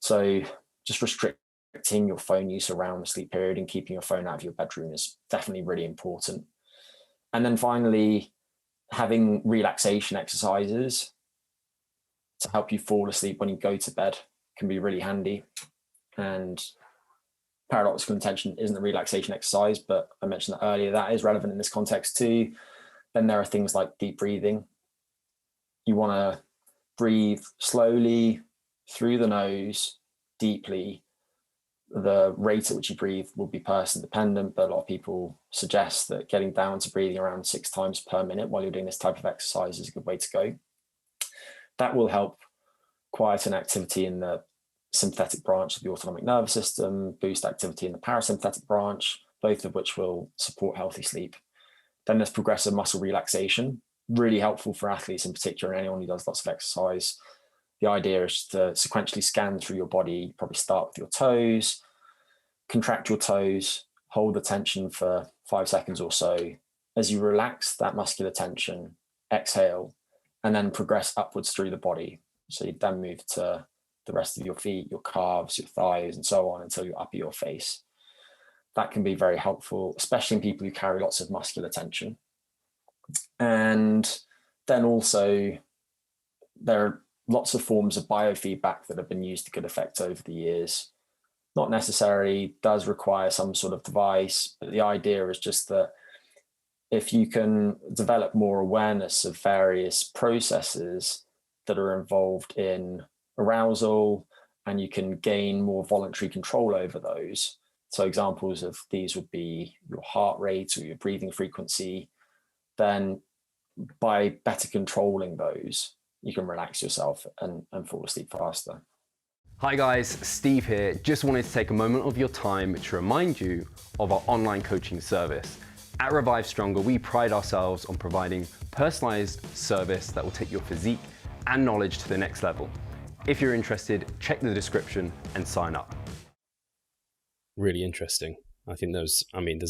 B: So just restricting your phone use around the sleep period and keeping your phone out of your bedroom is definitely really important. And then finally, having relaxation exercises to help you fall asleep when you go to bed can be really handy. And paradoxical intention isn't a relaxation exercise, but I mentioned that earlier, that is relevant in this context too. Then there are things like deep breathing. You want to breathe slowly through the nose, deeply. The rate at which you breathe will be person dependent, but a lot of people suggest that getting down to breathing around 6 times per minute while you're doing this type of exercise is a good way to go. That will help quieten activity in the sympathetic branch of the autonomic nervous system, boost activity in the parasympathetic branch, both of which will support healthy sleep. Then there's progressive muscle relaxation, really helpful for athletes in particular, and anyone who does lots of exercise. The idea is to sequentially scan through your body, probably start with your toes, contract your toes, hold the tension for 5 seconds or so. As you relax that muscular tension, exhale, and then progress upwards through the body. So you then move to the rest of your feet, your calves, your thighs, and so on until you're up at your face. That can be very helpful, especially in people who carry lots of muscular tension. And then also there are lots of forms of biofeedback that have been used to good effect over the years. Not necessarily does require some sort of device, but the idea is just that if you can develop more awareness of various processes that are involved in arousal, and you can gain more voluntary control over those. So examples of these would be your heart rate or your breathing frequency. Then by better controlling those, you can relax yourself and fall asleep faster.
A: Hi guys, Steve here. Just wanted to take a moment of your time to remind you of our online coaching service. At Revive Stronger, we pride ourselves on providing personalized service that will take your physique and knowledge to the next level. If you're interested, check the description and sign up. Really interesting. I think there's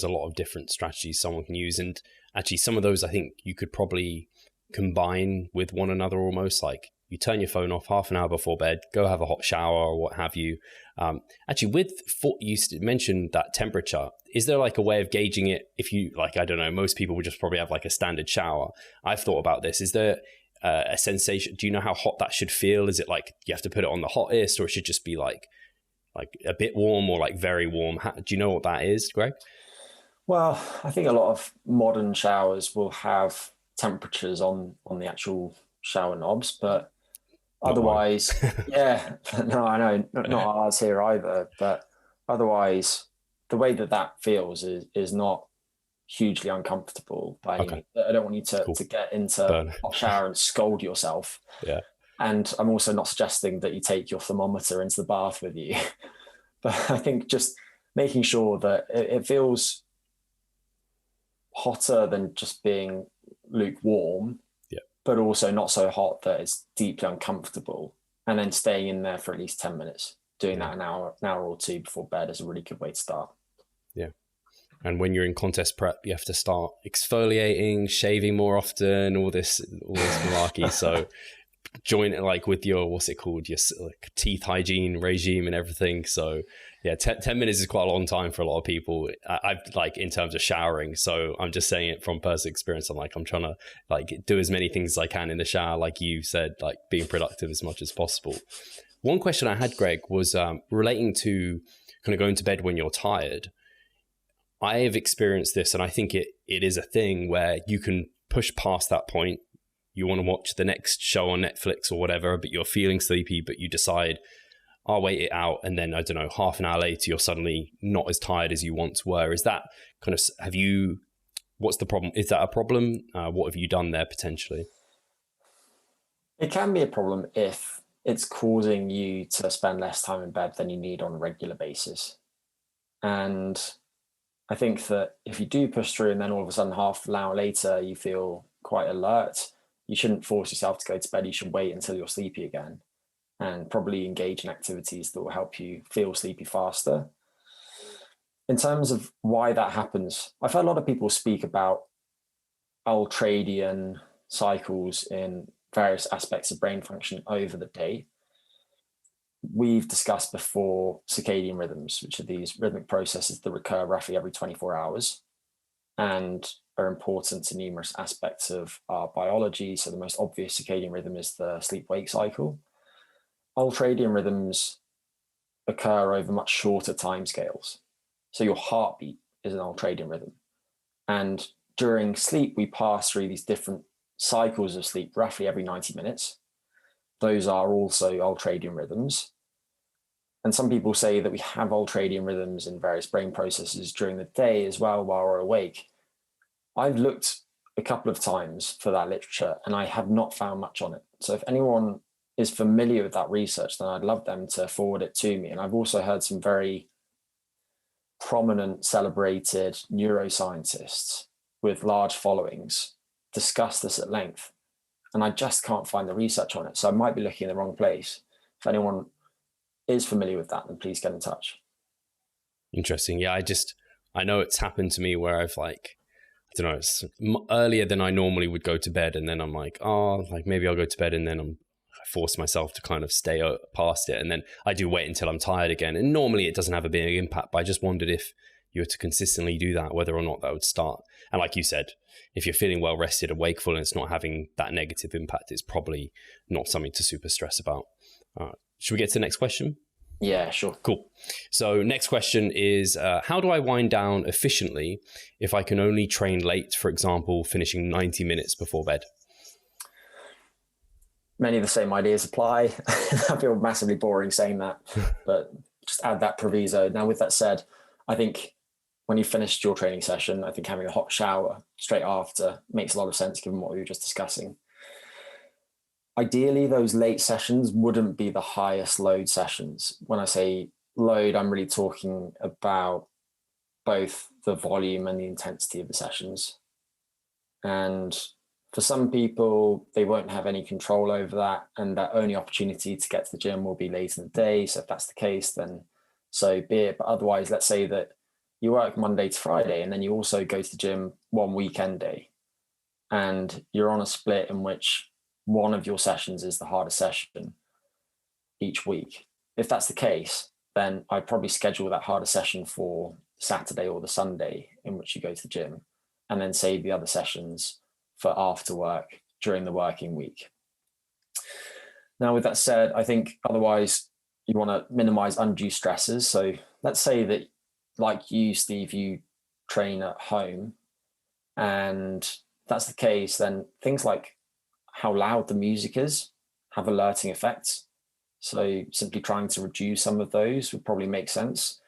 A: a lot of different strategies someone can use. And actually some of those I think you could probably combine with one another almost. Like you turn your phone off half an hour before bed, go have a hot shower or what have you. Actually, you mentioned that temperature. Is there like a way of gauging it? If you like, I don't know, most people would just probably have like a standard shower. I've thought about this. Is there a sensation? Do you know how hot that should feel? Is it like you have to put it on the hottest, or it should just be like a bit warm or like very warm? Do you know what that is, Greg?
B: Well, I think a lot of modern showers will have temperatures on the actual shower knobs, but otherwise, yeah, no, I know, not ours here either, but otherwise, the way that feels is not hugely uncomfortable by any means. I don't want you to get into a hot shower and scold yourself.
A: Yeah.
B: And I'm also not suggesting that you take your thermometer into the bath with you, but I think just making sure that it feels hotter than just being lukewarm, but also not so hot that it's deeply uncomfortable, and then staying in there for at least 10 minutes. Doing that an hour or two before bed is a really good way to start. Yeah.
A: And when you're in contest prep, you have to start exfoliating, shaving more often, all this malarkey. So join it like with your, what's it called? Your like teeth hygiene regime and everything. So yeah, 10 minutes is quite a long time for a lot of people. I've like in terms of showering. So I'm just saying it from personal experience. I'm trying to like do as many things as I can in the shower. Like you said, like being productive as much as possible. One question I had, Greg, was relating to kind of going to bed when you're tired. I have experienced this, and I think it is a thing where you can push past that point. You want to watch the next show on Netflix or whatever, but you're feeling sleepy, but you decide, I'll wait it out. And then, I don't know, half an hour later, you're suddenly not as tired as you once were. Is that kind of, what's the problem? Is that a problem? What have you done there potentially?
B: It can be a problem if it's causing you to spend less time in bed than you need on a regular basis. And I think that if you do push through and then all of a sudden half an hour later, you feel quite alert, you shouldn't force yourself to go to bed. You should wait until you're sleepy again and probably engage in activities that will help you feel sleepy faster. In terms of why that happens, I've heard a lot of people speak about ultradian cycles in various aspects of brain function over the day. We've discussed before circadian rhythms, which are these rhythmic processes that recur roughly every 24 hours and are important to numerous aspects of our biology. So the most obvious circadian rhythm is the sleep-wake cycle. Ultradian rhythms occur over much shorter timescales. So your heartbeat is an ultradian rhythm. And during sleep, we pass through these different cycles of sleep roughly every 90 minutes. Those are also ultradian rhythms. And some people say that we have ultradian rhythms in various brain processes during the day as well while we're awake. I've looked a couple of times for that literature and I have not found much on it. So if anyone is familiar with that research, then I'd love them to forward it to me. And I've also heard some very prominent, celebrated neuroscientists with large followings discuss this at length, and I just can't find the research on it. So I might be looking in the wrong place. If anyone is familiar with that, then please get in touch.
A: Interesting. Yeah, I know it's happened to me where I've like, I don't know, it's earlier than I normally would go to bed, and then I'm like, oh, like maybe I'll go to bed, and then I force myself to kind of stay past it, and then I do wait until I'm tired again. And normally it doesn't have a big impact, but I just wondered if you were to consistently do that, whether or not that would start. And like you said, if you're feeling well rested and wakeful and it's not having that negative impact, it's probably not something to super stress about. Should we get to the next question?
B: Yeah, sure.
A: Cool. So next question is, how do I wind down efficiently if I can only train late, for example, finishing 90 minutes before bed?
B: Many of the same ideas apply. I feel massively boring saying that, but just add that proviso. Now, with that said, I think when you finished your training session, I think having a hot shower straight after makes a lot of sense given what we were just discussing. Ideally, those late sessions wouldn't be the highest load sessions. When I say load, I'm really talking about both the volume and the intensity of the sessions. And for some people, they won't have any control over that, and their only opportunity to get to the gym will be late in the day. So if that's the case, then so be it. But otherwise, let's say that you work Monday to Friday, and then you also go to the gym one weekend day, and you're on a split in which one of your sessions is the hardest session each week. If that's the case, then I'd probably schedule that harder session for Saturday or the Sunday in which you go to the gym, and then save the other sessions for after work during the working week. Now, with that said, I think otherwise you want to minimize undue stresses. So let's say that, like you, Steve, you train at home, and if that's the case, then things like how loud the music is have alerting effects. So simply trying to reduce some of those would probably make sense.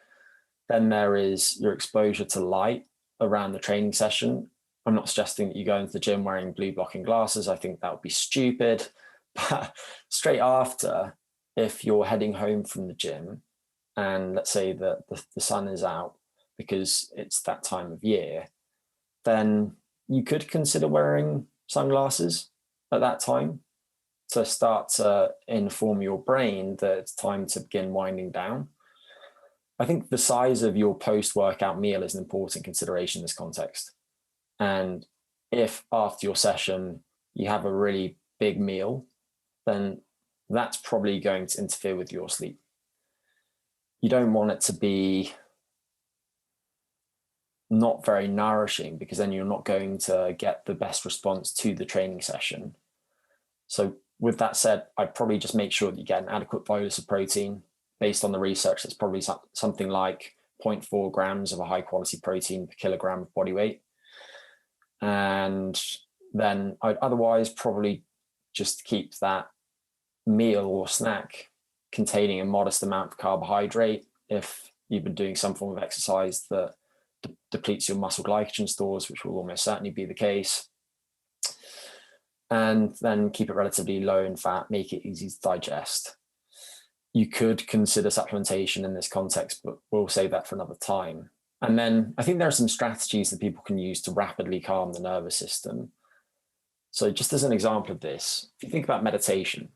B: Then there is your exposure to light around the training session. I'm not suggesting that you go into the gym wearing blue blocking glasses. I think that would be stupid. But straight after, if you're heading home from the gym and let's say that the sun is out because it's that time of year, then you could consider wearing sunglasses at that time to start to inform your brain that it's time to begin winding down. I think the size of your post-workout meal is an important consideration in this context. And if after your session you have a really big meal, then that's probably going to interfere with your sleep. You don't want it to be not very nourishing, because then you're not going to get the best response to the training session. So with that said, I'd probably just make sure that you get an adequate bolus of protein. Based on the research, that's probably something like 0.4 grams of a high quality protein per kilogram of body weight. And then I'd otherwise probably just keep that meal or snack containing a modest amount of carbohydrate if you've been doing some form of exercise that depletes your muscle glycogen stores, which will almost certainly be the case. And then keep it relatively low in fat, make it easy to digest. You could consider supplementation in this context, but we'll save that for another time. And then I think there are some strategies that people can use to rapidly calm the nervous system. So just as an example of this, if you think about meditation,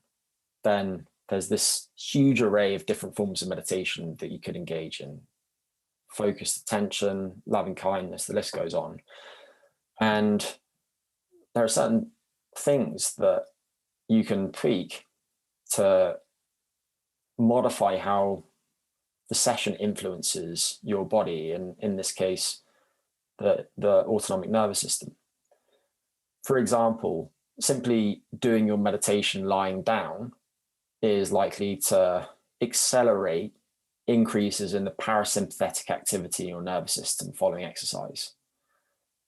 B: then there's this huge array of different forms of meditation that you could engage in. Focused attention, loving kindness, the list goes on. And there are certain things that you can tweak to modify how the session influences your body, and in this case, the autonomic nervous system. For example, simply doing your meditation lying down is likely to accelerate increases in the parasympathetic activity in your nervous system following exercise.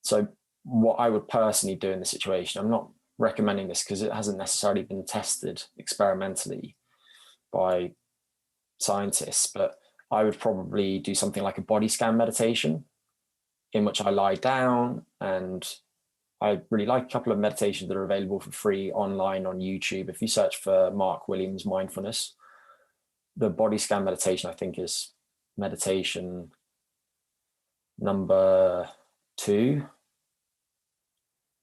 B: So what I would personally do in this situation, I'm not recommending this because it hasn't necessarily been tested experimentally by scientists, but I would probably do something like a body scan meditation in which I lie down, and I really like a couple of meditations that are available for free online on YouTube. If you search for Mark Williams mindfulness, the body scan meditation, I think, is meditation number 2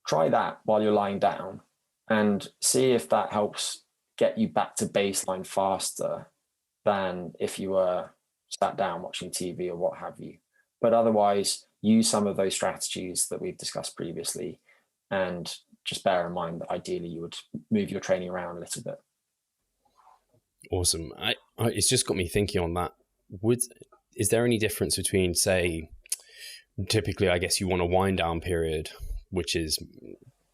B: try that while you're lying down and see if that helps get you back to baseline faster than if you were sat down watching TV or what have you. But otherwise, use some of those strategies that we've discussed previously, and just bear in mind that ideally you would move your training around a little bit.
A: Awesome. It's just got me thinking on that. Is there any difference between, say, typically, I guess you want a wind down period, which is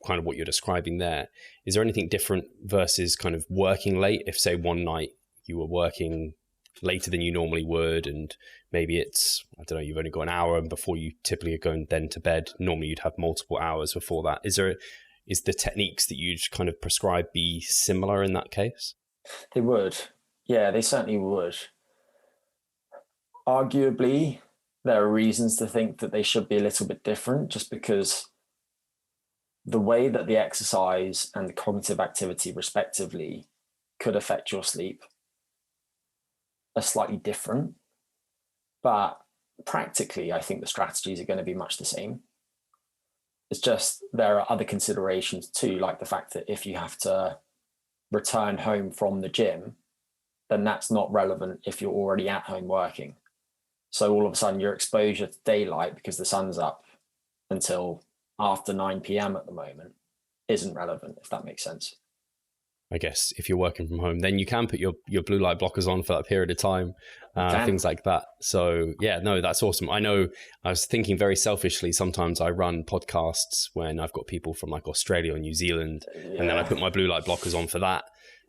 A: kind of what you're describing there. Is there anything different versus kind of working late? If, say, one night you were working later than you normally would, and maybe it's, I don't know, you've only got an hour before you typically are going then to bed. Normally you'd have multiple hours before that. Is the techniques that you'd kind of prescribe be similar in that case?
B: They would. Yeah, they certainly would. Arguably, there are reasons to think that they should be a little bit different, just because the way that the exercise and the cognitive activity respectively could affect your sleep are slightly different. But practically, I think the strategies are going to be much the same. It's just there are other considerations too, like the fact that if you have to return home from the gym, then that's not relevant if you're already at home working. So all of a sudden your exposure to daylight, because the sun's up until after 9 p.m. at the moment, isn't relevant, if that makes sense.
A: I guess if you're working from home, then you can put your blue light blockers on for that period of time, things like that. So yeah, no, that's awesome. I know I was thinking very selfishly, sometimes I run podcasts when I've got people from like Australia or New Zealand, and then I put my blue light blockers on for that.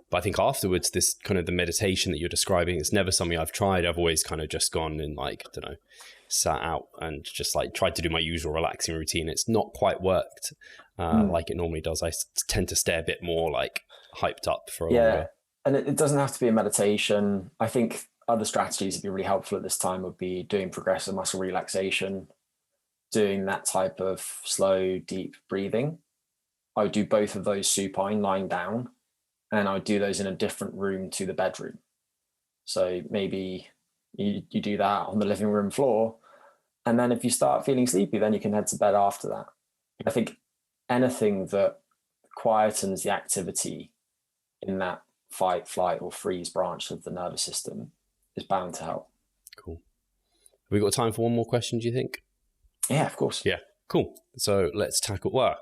A: But I think afterwards, this kind of the meditation that you're describing, it's never something I've tried. I've always kind of just gone and like, I don't know, sat out and just like tried to do my usual relaxing routine. It's not quite worked like it normally does. I tend to stay a bit more like hyped up for a longer.
B: And it doesn't have to be a meditation. I think other strategies that'd be really helpful at this time would be doing progressive muscle relaxation, doing that type of slow, deep breathing. I would do both of those supine, lying down, and I would do those in a different room to the bedroom. So maybe you do that on the living room floor, and then if you start feeling sleepy, then you can head to bed after that. I think anything that quietens the activity in that fight, flight, or freeze branch of the nervous system is bound to help.
A: Cool. Have we got time for one more question, do you think?
B: Yeah, of course.
A: Yeah, cool. So let's tackle, well,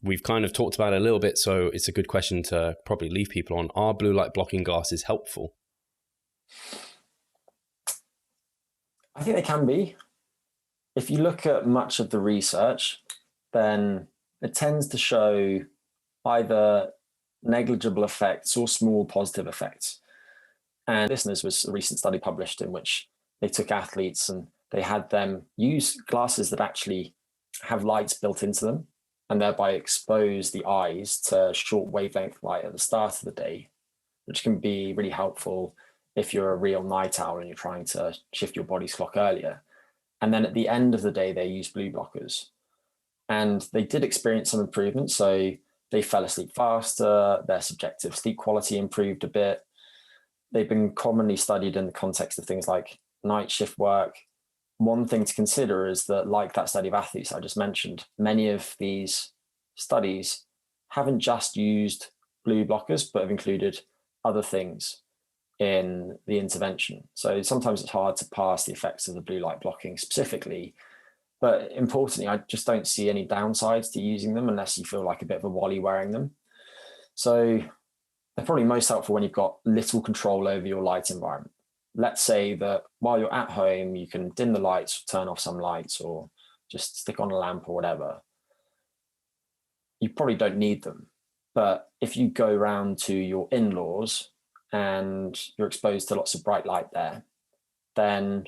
A: we've kind of talked about it a little bit, so it's a good question to probably leave people on. Are blue light blocking glasses helpful?
B: I think they can be. If you look at much of the research, then it tends to show either negligible effects or small positive effects. And listeners was a recent study published in which they took athletes and they had them use glasses that actually have lights built into them, and thereby expose the eyes to short wavelength light at the start of the day, which can be really helpful if you're a real night owl and you're trying to shift your body's clock earlier. And then at the end of the day, they use blue blockers. And they did experience some improvement. So they fell asleep faster, their subjective sleep quality improved a bit. They've been commonly studied in the context of things like night shift work. One thing to consider is that, like that study of athletes I just mentioned, many of these studies haven't just used blue blockers, but have included other things in the intervention. So sometimes it's hard to pass the effects of the blue light blocking specifically, but importantly, I just don't see any downsides to using them unless you feel like a bit of a wally wearing them. So they're probably most helpful when you've got little control over your light environment. Let's say that while you're at home, you can dim the lights, turn off some lights, or just stick on a lamp or whatever. You probably don't need them. But if you go round to your in-laws and you're exposed to lots of bright light there, then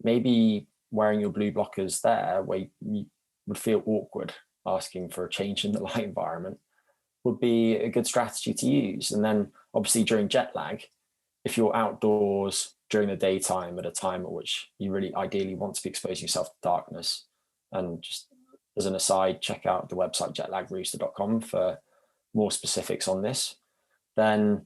B: maybe wearing your blue blockers there, where you would feel awkward asking for a change in the light environment, would be a good strategy to use. And then obviously during jet lag, if you're outdoors during the daytime at a time at which you really ideally want to be exposing yourself to darkness, and just as an aside, check out the website jetlagRooster.com for more specifics on this, then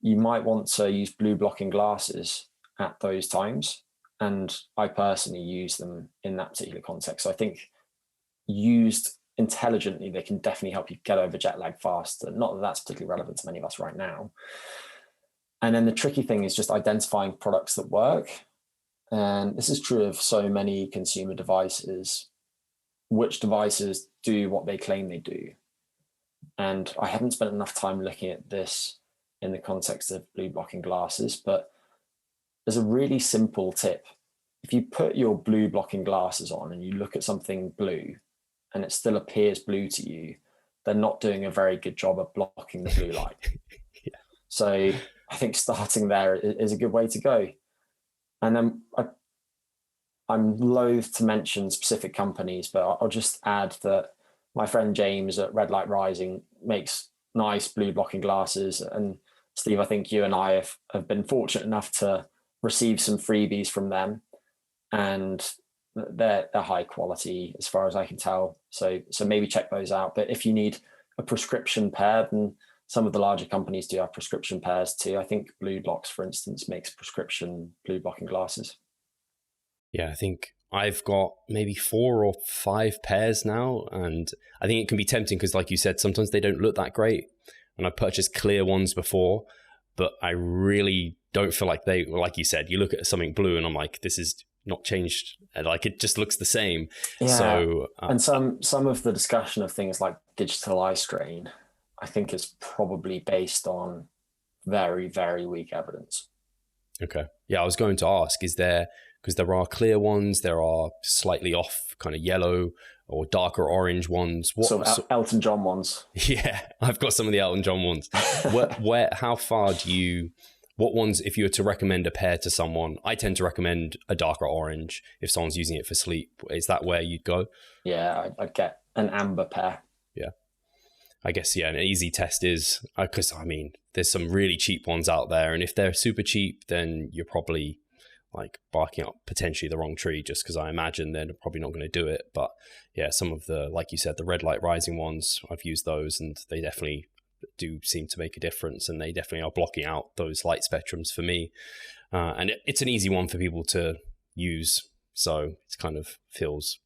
B: you might want to use blue blocking glasses at those times. And I personally use them in that particular context. So I think used intelligently, they can definitely help you get over jet lag faster. Not that that's particularly relevant to many of us right now. And then the tricky thing is just identifying products that work. And this is true of so many consumer devices. Which devices do what they claim they do? And I haven't spent enough time looking at this in the context of blue blocking glasses, but there's a really simple tip. If you put your blue blocking glasses on and you look at something blue and it still appears blue to you, they're not doing a very good job of blocking the blue light.
A: Yeah.
B: So I think starting there is a good way to go. And then I'm loath to mention specific companies, but I'll just add that my friend James at Red Light Rising makes nice blue blocking glasses. And Steve, I think you and I have been fortunate enough to receive some freebies from them, and they're high quality as far as I can tell. So maybe check those out. But if you need a prescription pair, then some of the larger companies do have prescription pairs too. I think Blue Blocks, for instance, makes prescription blue blocking glasses.
A: Yeah, I think I've got maybe 4 or 5 pairs now, and I think it can be tempting because, like you said, sometimes they don't look that great. And I've purchased clear ones before, but I really don't feel like they, like you said, you look at something blue and I'm like, this is not changed. Like, it just looks the same.
B: Yeah.
A: So,
B: and some of the discussion of things like digital eye strain, I think is probably based on very, very weak evidence.
A: Okay. Yeah, I was going to ask, is there, because there are clear ones, there are slightly off kind of yellow or darker orange ones.
B: Elton John ones.
A: Yeah, I've got some of the Elton John ones. How far do you, what ones, if you were to recommend a pair to someone, I tend to recommend a darker orange if someone's using it for sleep. Is that where you'd go?
B: Yeah, I'd get an amber pair.
A: Yeah. I guess, yeah, an easy test is, because I mean, there's some really cheap ones out there. And if they're super cheap, then you're probably like barking up potentially the wrong tree, just because I imagine they're probably not going to do it. But yeah, some of the, like you said, the Red Light Rising ones, I've used those and they definitely do seem to make a difference, and they definitely are blocking out those light spectrums for me. And it's an easy one for people to use. So it kind of feels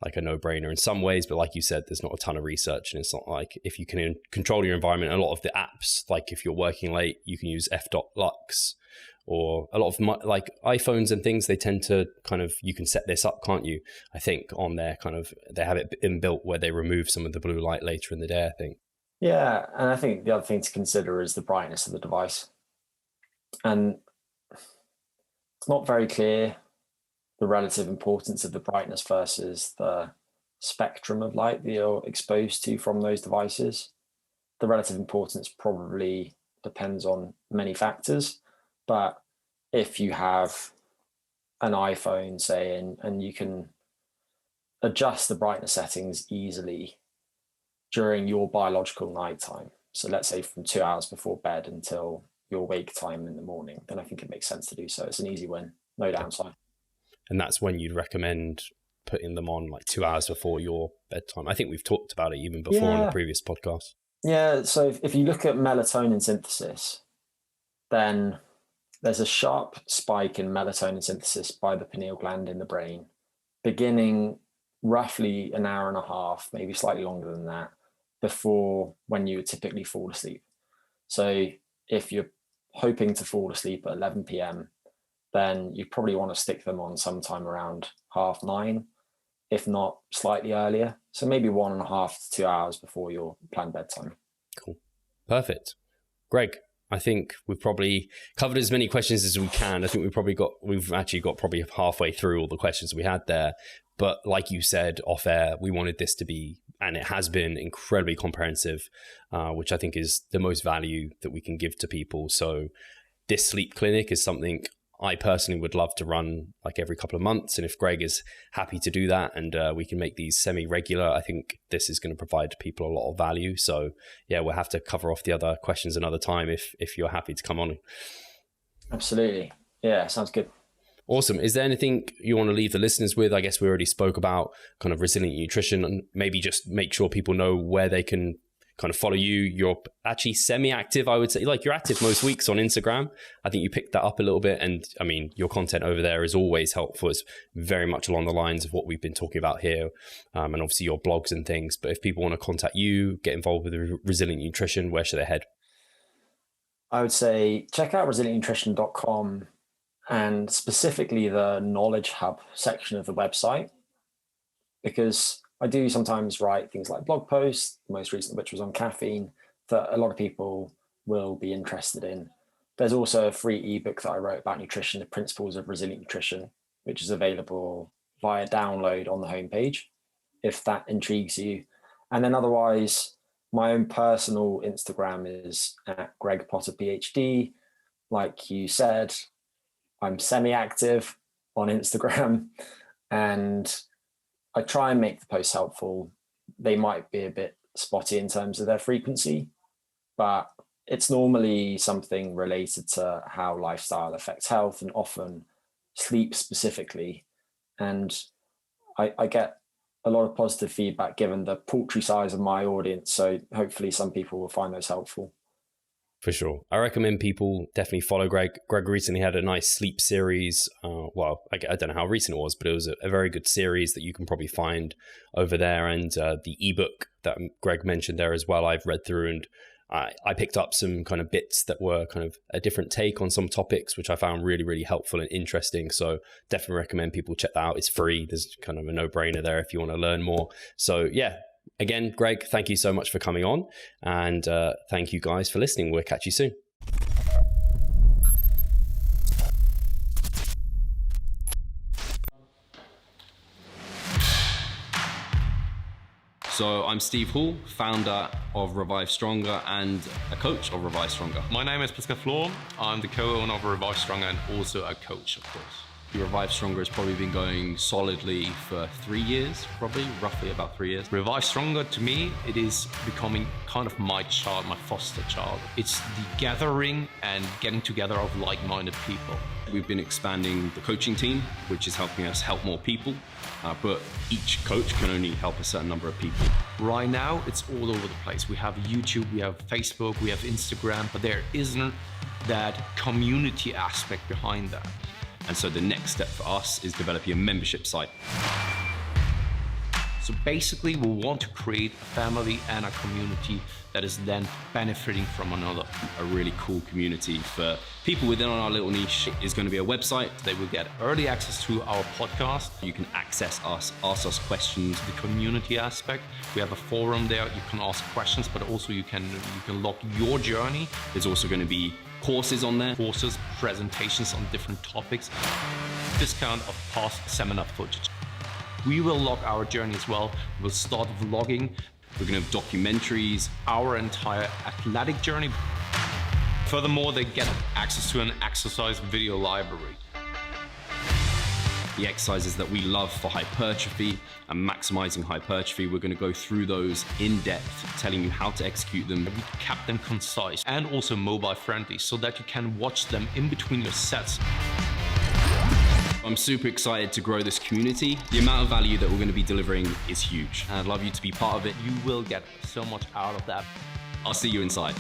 A: like a no-brainer in some ways, but like you said, there's not a ton of research, and it's not like, if you can control your environment, a lot of the apps, like if you're working late, you can use f.lux, or a lot of like iPhones and things, they tend to kind of, you can set this up, can't you? I think on their kind of, they have it inbuilt where they remove some of the blue light later in the day, I think.
B: Yeah, and I think the other thing to consider is the brightness of the device. And it's not very clear the relative importance of the brightness versus the spectrum of light that you're exposed to from those devices. The relative importance probably depends on many factors, but if you have an iPhone, say, and you can adjust the brightness settings easily during your biological nighttime, so let's say from 2 hours before bed until your wake time in the morning, then I think it makes sense to do so. It's an easy win, no downside.
A: And that's when you'd recommend putting them on like 2 hours before your bedtime. I think we've talked about it even before in a previous podcast.
B: Yeah, so if you look at melatonin synthesis, then there's a sharp spike in melatonin synthesis by the pineal gland in the brain, beginning roughly an hour and a half, maybe slightly longer than that, before when you would typically fall asleep. So if you're hoping to fall asleep at 11 p.m., then you probably want to stick them on sometime around 9:30, if not slightly earlier. So maybe 1.5 to 2 hours before your planned bedtime.
A: Cool. Perfect. Greg, I think we've probably covered as many questions as we can. I think we've actually got probably halfway through all the questions we had there. But like you said off air, we wanted this to be, and it has been, incredibly comprehensive, which I think is the most value that we can give to people. So this sleep clinic is something I personally would love to run like every couple of months. And if Greg is happy to do that and we can make these semi-regular, I think this is going to provide people a lot of value. So yeah, we'll have to cover off the other questions another time if you're happy to come on.
B: Absolutely. Yeah, sounds good.
A: Awesome. Is there anything you want to leave the listeners with? I guess we already spoke about kind of resilient nutrition, and maybe just make sure people know where they can kind of follow you. You're actually semi-active, I would say. Like, you're active most weeks on Instagram. I think you picked that up a little bit. And I mean, your content over there is always helpful. It's very much along the lines of what we've been talking about here. And obviously your blogs and things. But if people want to contact you, get involved with Resilient Nutrition, where should they head?
B: I would say check out resilientnutrition.com and specifically the Knowledge Hub section of the website, because I do sometimes write things like blog posts, the most recent which was on caffeine, that a lot of people will be interested in. There's also a free ebook that I wrote about nutrition, the principles of resilient nutrition, which is available via download on the homepage, if that intrigues you. And then otherwise, my own personal Instagram is at Greg Potter PhD. Like you said, I'm semi-active on Instagram, and I try and make the posts helpful. They might be a bit spotty in terms of their frequency, but it's normally something related to how lifestyle affects health, and often sleep specifically. And I get a lot of positive feedback given the paltry size of my audience. So hopefully some people will find those helpful.
A: For sure. I recommend people definitely follow Greg. Greg recently had a nice sleep series. Well, I don't know how recent it was, but it was a very good series that you can probably find over there. And the ebook that Greg mentioned there as well, I've read through, and I picked up some kind of bits that were kind of a different take on some topics, which I found really, really helpful and interesting. So definitely recommend people check that out. It's free. There's kind of a no-brainer there if you want to learn more. So yeah. Again, Greg, thank you so much for coming on, and thank you guys for listening. We'll catch you soon. So I'm Steve Hall, founder of Revive Stronger and a coach of Revive Stronger.
C: My name is Pascal Flor. I'm the co-owner of Revive Stronger and also a coach, of course.
A: Revive Stronger has probably been going solidly for 3 years, roughly about 3 years.
C: Revive Stronger, to me, it is becoming kind of my child, my foster child. It's the gathering and getting together of like-minded people.
A: We've been expanding the coaching team, which is helping us help more people, but each coach can only help a certain number of people.
C: Right now, it's all over the place. We have YouTube, we have Facebook, we have Instagram, but there isn't that community aspect behind that.
A: And so the next step for us is developing a membership site.
C: So basically, we want to create a family and a community that is then benefiting from another.
A: A really cool community for people within our little niche is going to be a website.
C: They will get early access to our podcast.
A: You can access us, ask us questions.
C: The community aspect, we have a forum there. You can ask questions, but also you can log your journey.
A: There's also going to be courses on there.
C: Courses, presentations on different topics. Discount of past seminar footage. We will log our journey as well. We'll start vlogging.
A: We're going to have documentaries.
C: Our entire athletic journey. Furthermore, they get access to an exercise video library.
A: The exercises that we love for hypertrophy and maximizing hypertrophy, we're going to go through those in depth, telling you how to execute them.
C: We kept them concise and also mobile friendly so that you can watch them in between your sets.
A: I'm super excited to grow this community. The amount of value that we're going to be delivering is huge, and I'd love you to be part of it.
C: You will get so much out of that.
A: I'll see you inside.